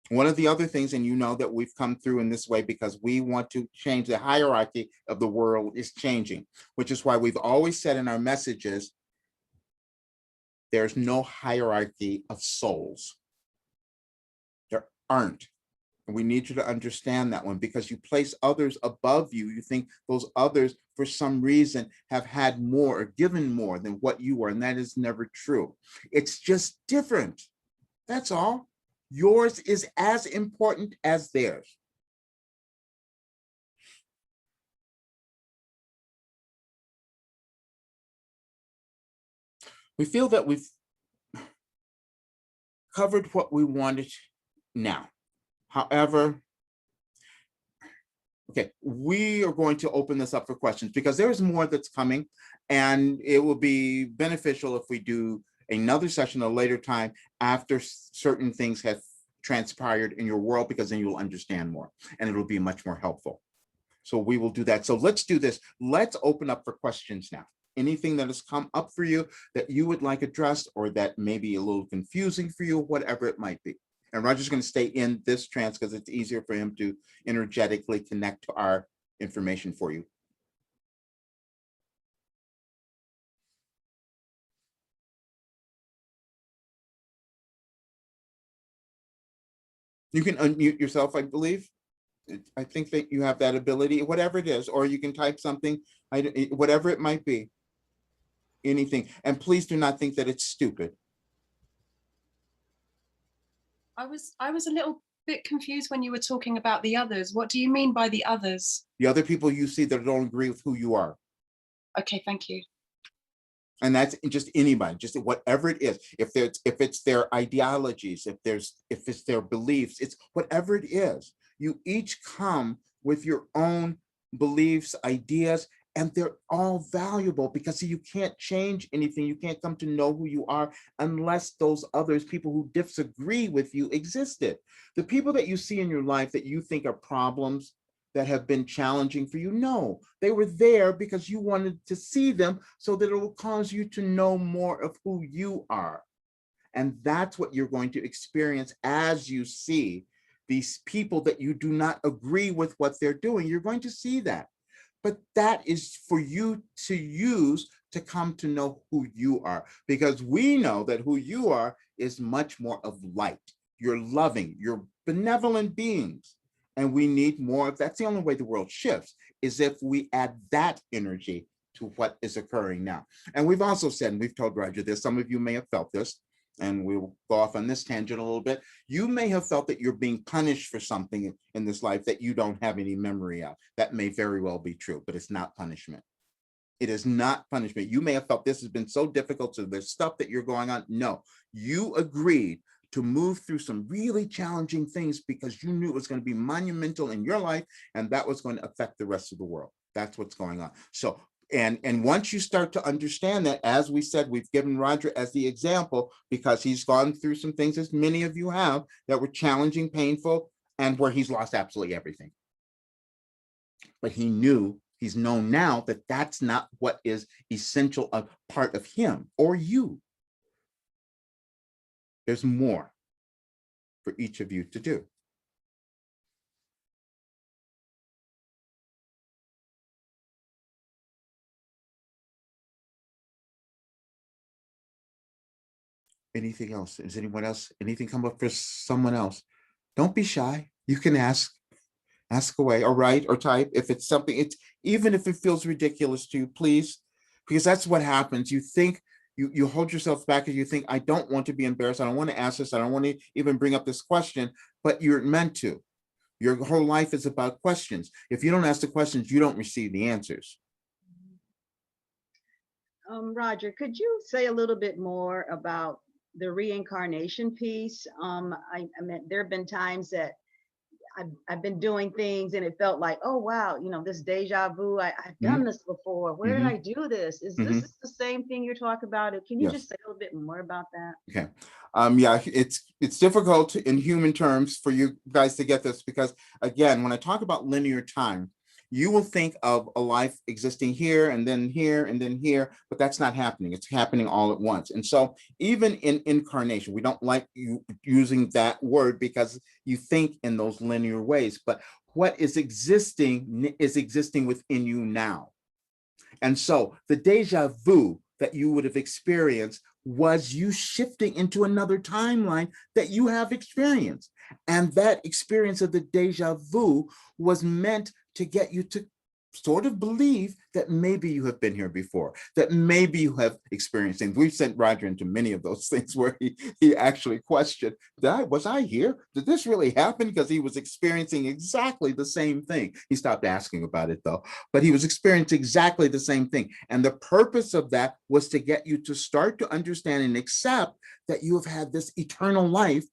One of the other things, and you know that we've come through in this way because we want to change the hierarchy of the world is changing, which is why we've always said in our messages, there's no hierarchy of souls. There aren't. And we need you to understand that one, because you place others above you. You think those others, for some reason, have had more or given more than what you are, and that is never true. It's just different. That's all. Yours is as important as theirs. We feel that we've covered what we wanted now. However, okay, we are going to open this up for questions, because there's more that's coming, and it will be beneficial if we do another session at a later time after certain things have transpired in your world, because then you'll understand more and it'll be much more helpful. So we will do that. So let's do this. Let's open up for questions now. Anything that has come up for you that you would like addressed, or that may be a little confusing for you, whatever it might be. And Roger's going to stay in this trance because it's easier for him to energetically connect to our information for you. You can unmute yourself, I believe. I think that you have that ability, whatever it is, or you can type something, whatever it might be, anything. And please do not think that it's stupid. I was a little bit confused when you were talking about the others. What do you mean by the others? The other people you see that don't agree with who you are. Okay, thank you. And that's just anybody, just whatever it is. If it's their ideologies, if it's their beliefs, it's whatever it is. You each come with your own beliefs, ideas, And they're all valuable because see, you can't change anything. You can't come to know who you are unless those others, people who disagree with you, existed. The people that you see in your life that you think are problems, that have been challenging for you, no, they were there because you wanted to see them so that it will cause you to know more of who you are. And that's what you're going to experience as you see these people that you do not agree with what they're doing. You're going to see that. But that is for you to use to come to know who you are, because we know that who you are is much more of light. You're loving, you're benevolent beings. And we need more of that's the only way the world shifts, is if we add that energy to what is occurring now. And we've also said, and we've told Roger this, some of you may have felt this, and we'll go off on this tangent a little bit. You may have felt that you're being punished for something in this life that you don't have any memory of. That may very well be true, but it's not punishment. It is not punishment. You may have felt this has been so difficult, so there's stuff that you're going on. No, you agreed to move through some really challenging things because you knew it was going to be monumental in your life, and that was going to affect the rest of the world. That's what's going on. So, and once you start to understand that, as we said, we've given Roger as the example because he's gone through some things, as many of you have, that were challenging, painful, and where he's lost absolutely everything. But he's known now that that's not what is essential, a part of him or you. There's more for each of you to do. Anything else? Is anyone else? Anything come up for someone else? Don't be shy. You can ask away, or write or type. If it's something, it's even if it feels ridiculous to you, please, because that's what happens. You think you hold yourself back and you think, I don't want to be embarrassed. I don't want to ask this. I don't want to even bring up this question, but you're meant to. Your whole life is about questions. If you don't ask the questions, you don't receive the answers. Roger, could you say a little bit more about the reincarnation piece? I mean, there have been times that I've been doing things and it felt like, oh, wow, this deja vu, I've done this before. Where did I do this? Is this the same thing you're talking about? Can you just say a little bit more about that? Okay. Yeah, it's difficult in human terms for you guys to get this, because again, when I talk about linear time, you will think of a life existing here and then here and then here, but that's not happening. It's happening all at once. And so even in incarnation, we don't like you using that word because you think in those linear ways, but what is existing within you now. And so the deja vu that you would have experienced was you shifting into another timeline that you have experienced. And that experience of the deja vu was meant to get you to sort of believe that maybe you have been here before, that maybe you have experienced things. We've sent Roger into many of those things where he actually questioned, was I here? Did this really happen? Because he was experiencing exactly the same thing. He stopped asking about it though, but he was experiencing exactly the same thing. And the purpose of that was to get you to start to understand and accept that you have had this eternal life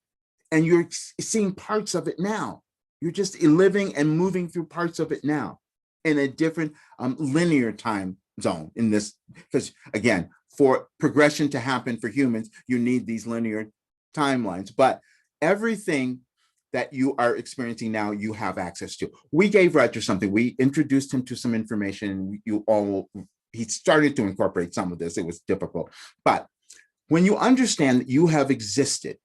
and you're seeing parts of it now. You're just living and moving through parts of it now in a different linear time zone in this, because again, for progression to happen for humans, you need these linear timelines, but everything that you are experiencing now, you have access to. We gave Roger something, we introduced him to some information, he started to incorporate some of this, it was difficult. But when you understand that you have existed,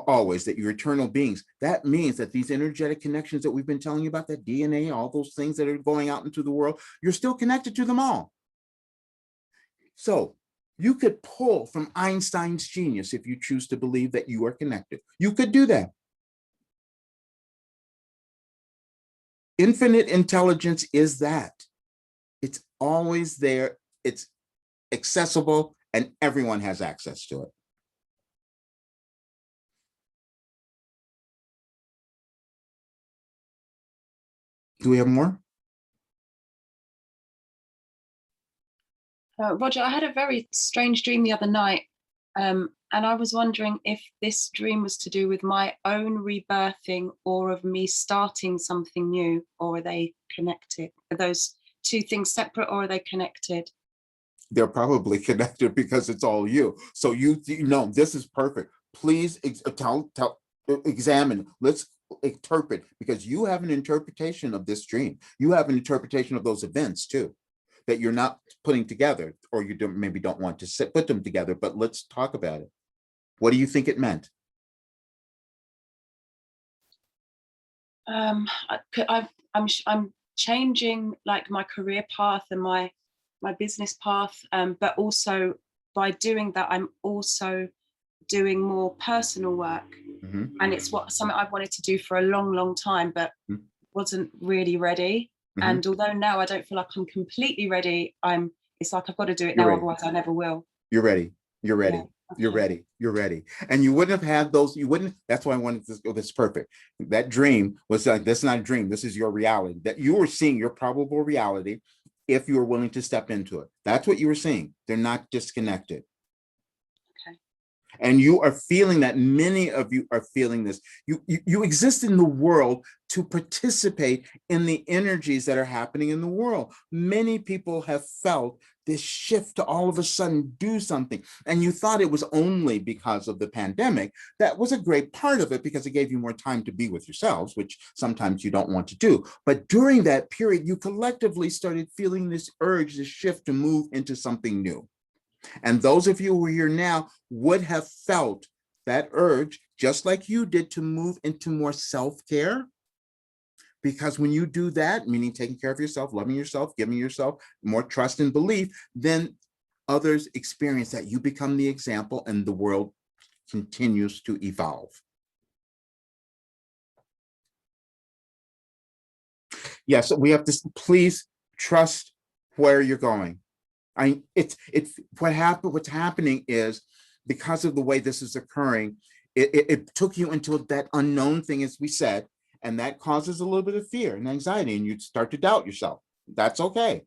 always, that you're eternal beings, that means that these energetic connections that we've been telling you about, that DNA, all those things that are going out into the world, you're still connected to them all. So you could pull from Einstein's genius if you choose to believe that you are connected. You could do that. Infinite intelligence is that. It's always there, it's accessible, and everyone has access to it. Do we have more? Roger, I had a very strange dream the other night, and I was wondering if this dream was to do with my own rebirthing or of me starting something new, or are they connected? Are those two things separate, or are they connected? They're probably connected because it's all you. So you know, this is perfect. Please examine. Let's interpret, because you have an interpretation of this dream. You have an interpretation of those events too, that you're not putting together, or you maybe don't want to put them together. But let's talk about it. What do you think it meant? I'm changing like my career path and my business path, but also by doing that, I'm also doing more personal work, and it's something I've wanted to do for a long time, but wasn't really ready. And although now I don't feel like I'm completely ready, it's like I've got to do it now, otherwise I never will. You're ready. You're ready. Yeah. Okay. You're ready. You're ready. And you wouldn't have had those. You wouldn't. That's why I wanted to go. That's perfect. That dream was like, that's not a dream. This is your reality, that you were seeing your probable reality if you were willing to step into it. That's what you were seeing. They're not disconnected. Okay. And you are feeling that. Many of you are feeling this. You exist in the world to participate in the energies that are happening in the world. Many people have felt this shift to all of a sudden do something. And you thought it was only because of the pandemic. That was a great part of it, because it gave you more time to be with yourselves, which sometimes you don't want to do. But during that period, you collectively started feeling this urge, this shift to move into something new. And those of you who are here now would have felt that urge, just like you did, to move into more self-care. Because when you do that, meaning taking care of yourself, loving yourself, giving yourself more trust and belief, then others experience that. You become the example, and the world continues to evolve. Yes, we have to please trust where you're going. What's happening is, because of the way this is occurring, it took you into that unknown thing, as we said, and that causes a little bit of fear and anxiety, and you start to doubt yourself. That's okay.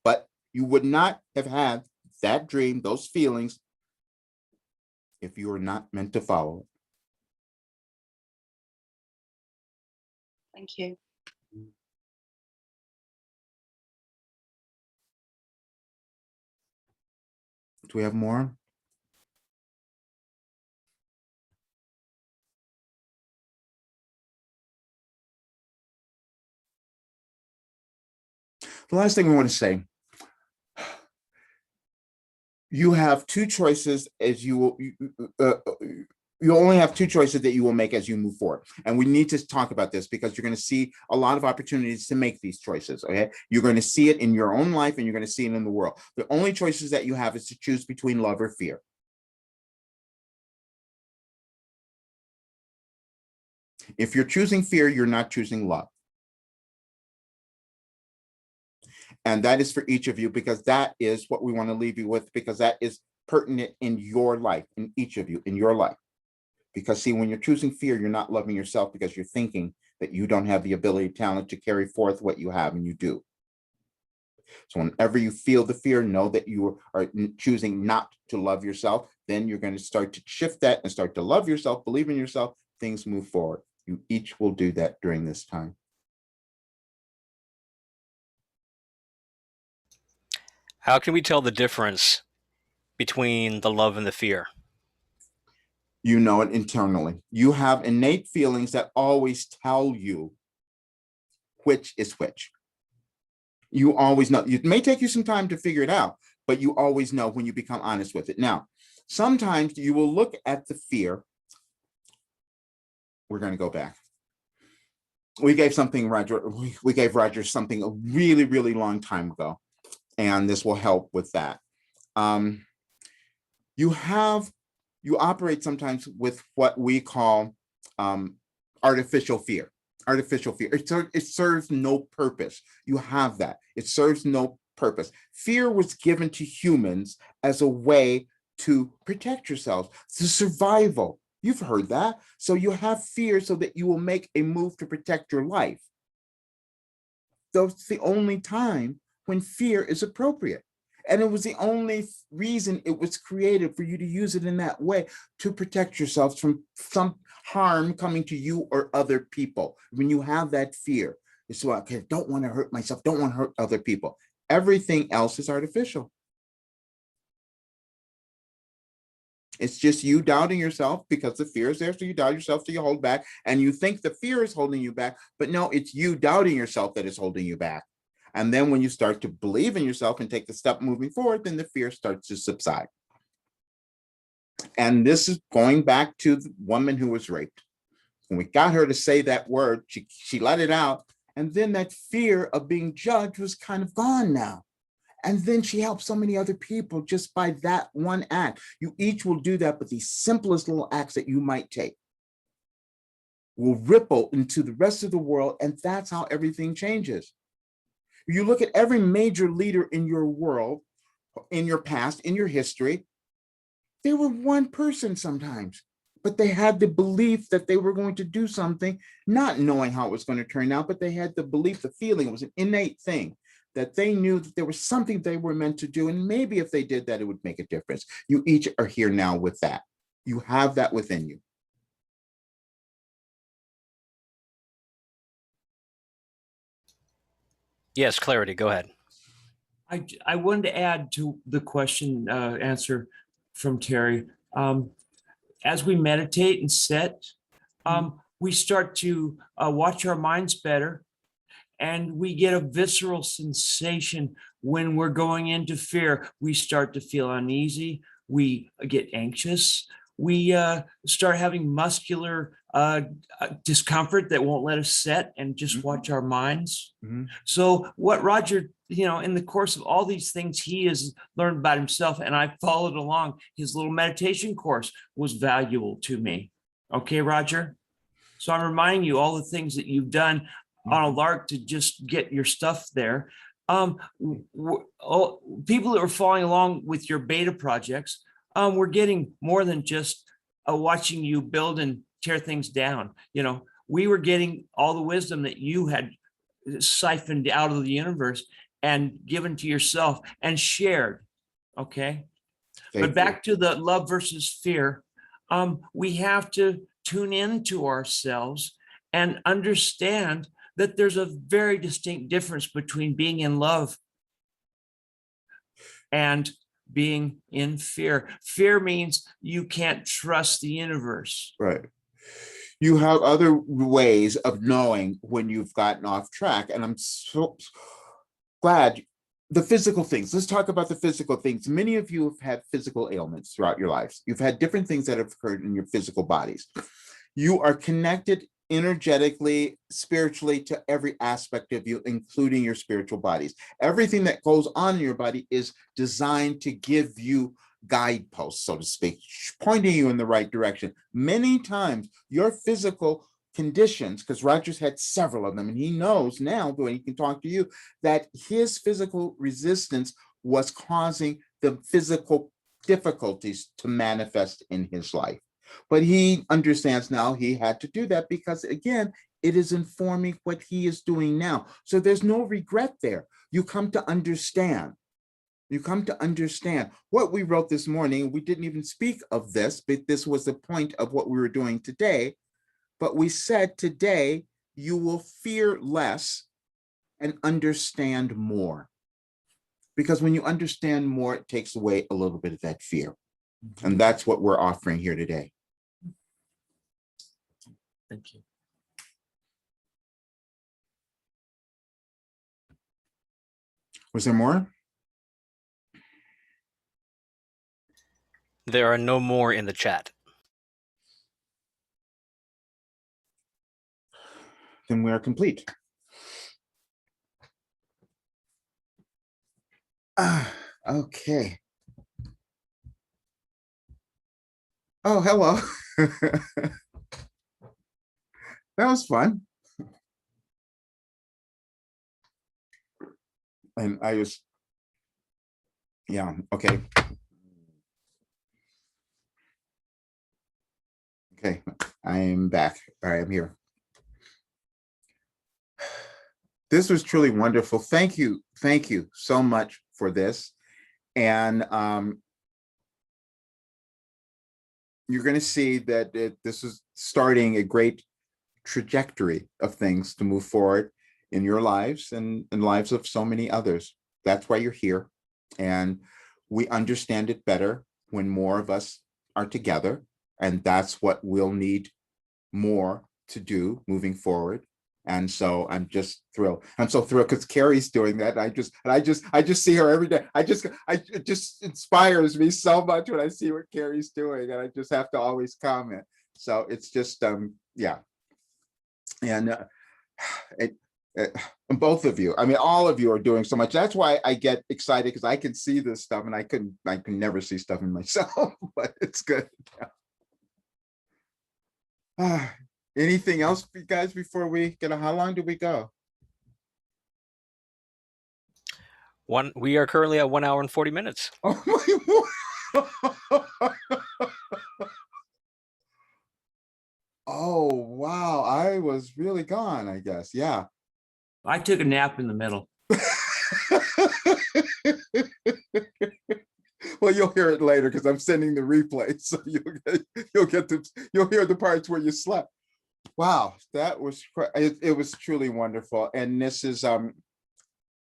But you would not have had that dream, those feelings, if you were not meant to follow it. Thank you. Do we have more? The last thing I want to say, you have two choices as you only have two choices that you will make as you move forward. And we need to talk about this, because you're going to see a lot of opportunities to make these choices. Okay. You're going to see it in your own life, and you're going to see it in the world. The only choices that you have is to choose between love or fear. If you're choosing fear, you're not choosing love. And that is for each of you, because that is what we want to leave you with, because that is pertinent in your life, in each of you, in your life. Because see, when you're choosing fear, you're not loving yourself, because you're thinking that you don't have the ability, talent to carry forth what you have, and you do. So whenever you feel the fear, know that you are choosing not to love yourself. Then you're going to start to shift that and start to love yourself, believe in yourself, things move forward. You each will do that during this time. How can we tell the difference between the love and the fear? You know it internally. You have innate feelings that always tell you which is which. You always know. It may take you some time to figure it out, but you always know when you become honest with it. Now, sometimes you will look at the fear. We're going to go back. We gave Roger something a really, really long time ago, and this will help with that. You operate sometimes with what we call artificial fear. Artificial fear. It serves no purpose. You have that. It serves no purpose. Fear was given to humans as a way to protect yourselves, to survival. You've heard that. So you have fear so that you will make a move to protect your life. That's the only time when fear is appropriate. And it was the only reason it was created, for you to use it in that way, to protect yourselves from some harm coming to you or other people. When you have that fear, It's what, okay, don't want to hurt myself, don't want to hurt other people. Everything else is artificial. It's just you doubting yourself because the fear is there. So you doubt yourself, so you hold back, and you think the fear is holding you back, but no, it's you doubting yourself that is holding you back. And then when you start to believe in yourself and take the step moving forward, then the fear starts to subside. And this is going back to the woman who was raped. When we got her to say that word, she let it out. And then that fear of being judged was kind of gone now. And then she helped so many other people just by that one act. You each will do that, but these simplest little acts that you might take will ripple into the rest of the world. And that's how everything changes. You look at every major leader in your world, in your past, in your history, they were one person sometimes, but they had the belief that they were going to do something, not knowing how it was going to turn out, but they had the belief, the feeling, it was an innate thing that they knew that there was something they were meant to do. And maybe if they did that, it would make a difference. You each are here now with that. You have that within you. Yes, Clarity, go ahead. I wanted to add to the question answer from Terry. As we meditate and sit, we start to watch our minds better, and we get a visceral sensation when we're going into fear. We start to feel uneasy. We get anxious. We start having muscular discomfort that won't let us sit and just watch our minds. So what Roger, in the course of all these things he has learned about himself, and I followed along, his little meditation course was valuable to me. Okay, Roger? So I'm reminding you all the things that you've done on a lark to just get your stuff there. People that were following along with your beta projects, we're getting more than just watching you build and tear things down. We were getting all the wisdom that you had siphoned out of the universe and given to yourself and shared. Okay. But back to the love versus fear, we have to tune into ourselves and understand that there's a very distinct difference between being in love and being in fear. Fear means you can't trust the universe. Right. You have other ways of knowing when you've gotten off track. And I'm so glad. The physical things. Let's talk about the physical things. Many of you have had physical ailments throughout your lives. You've had different things that have occurred in your physical bodies. You are connected energetically, spiritually to every aspect of you, including your spiritual bodies. Everything that goes on in your body is designed to give you guideposts, so to speak, pointing you in the right direction. Many times your physical conditions, because Roger's had several of them, and he knows now when he can talk to you that his physical resistance was causing the physical difficulties to manifest in his life. But he understands now he had to do that because, again, it is informing what he is doing now. So there's no regret there. You come to understand. You come to understand what we wrote this morning. We didn't even speak of this, but this was the point of what we were doing today. But we said today, you will fear less and understand more. Because when you understand more, it takes away a little bit of that fear. And that's what we're offering here today. Thank you. Was there more? There are no more in the chat. Then we are complete. Okay. Oh, hello. That was fun. And I was, yeah, okay. Okay, I am back. All right, I'm here. This was truly wonderful. Thank you so much for this. And you're going to see that this is starting a great trajectory of things to move forward. in your lives and in lives of so many others. That's why you're here. And we understand it better when more of us are together. And that's what we'll need more to do moving forward. And so I'm just thrilled. I'm so thrilled because Carrie's doing that. I just see her every day. It just inspires me so much when I see what Carrie's doing, and I just have to always comment. So it's just yeah. And and both of you, I mean, all of you are doing so much. That's why I get excited, because I can see this stuff, and I can never see stuff in myself, but it's good. Anything else, you guys, before we get how long do we go? We are currently at 1 hour and 40 minutes. Oh oh wow, I was really gone, I guess. Yeah. I took a nap in the middle. Well, you'll hear it later because I'm sending the replay, so you'll hear the parts where you slept. Wow, that was it was truly wonderful, and this is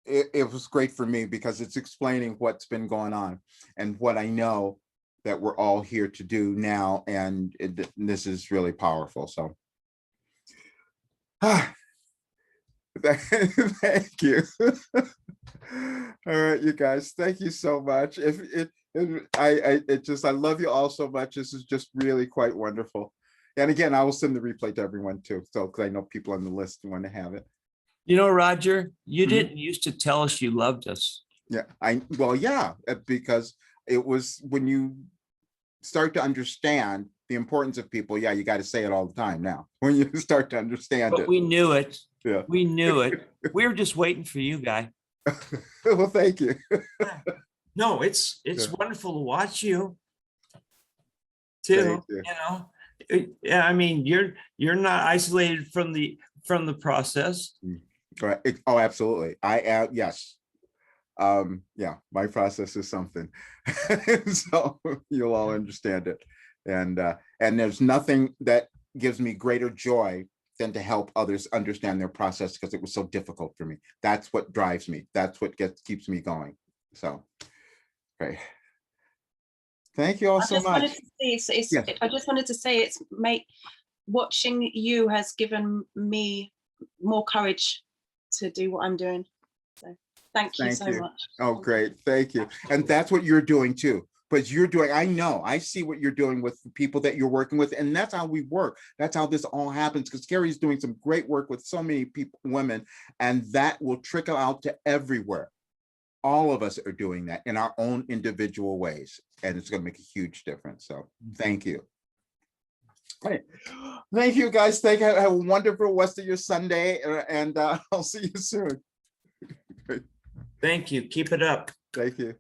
it was great for me because it's explaining what's been going on and what I know that we're all here to do now, and this is really powerful. So thank you. All right, you guys, thank you so much. I love you all so much. This is just really quite wonderful. And again, I will send the replay to everyone too, so because I know people on the list want to have it. You know, Roger, you Mhm. didn't used to tell us you loved us. Yeah, because it was when you start to understand the importance of people. Yeah, you got to say it all the time now. When you start to understand But it. we knew it. Yeah. We knew it. We were just waiting for you, guy. Well, thank you. No, it's Yeah. wonderful to watch you Thank too. you. You know, yeah, I mean, you're not isolated from the process. Right. Oh, absolutely. I am. Yes. Yeah, my process is something. So you'll all understand it. And there's nothing that gives me greater joy than to help others understand their process, because it was so difficult for me. That's what drives me. That's what keeps me going. So, okay. Thank you all so much. Yes. I just wanted to say watching you has given me more courage to do what I'm doing. So thank you so much. Oh, great. Thank you. And that's what you're doing too. But you're doing, I see what you're doing with the people that you're working with. And that's how we work. That's how this all happens, because Carrie's doing some great work with so many people, women, and that will trickle out to everywhere. All of us are doing that in our own individual ways, and it's going to make a huge difference. So thank you. Right. Thank you, guys. Have a wonderful rest of your Sunday, and I'll see you soon. Thank you. Keep it up. Thank you.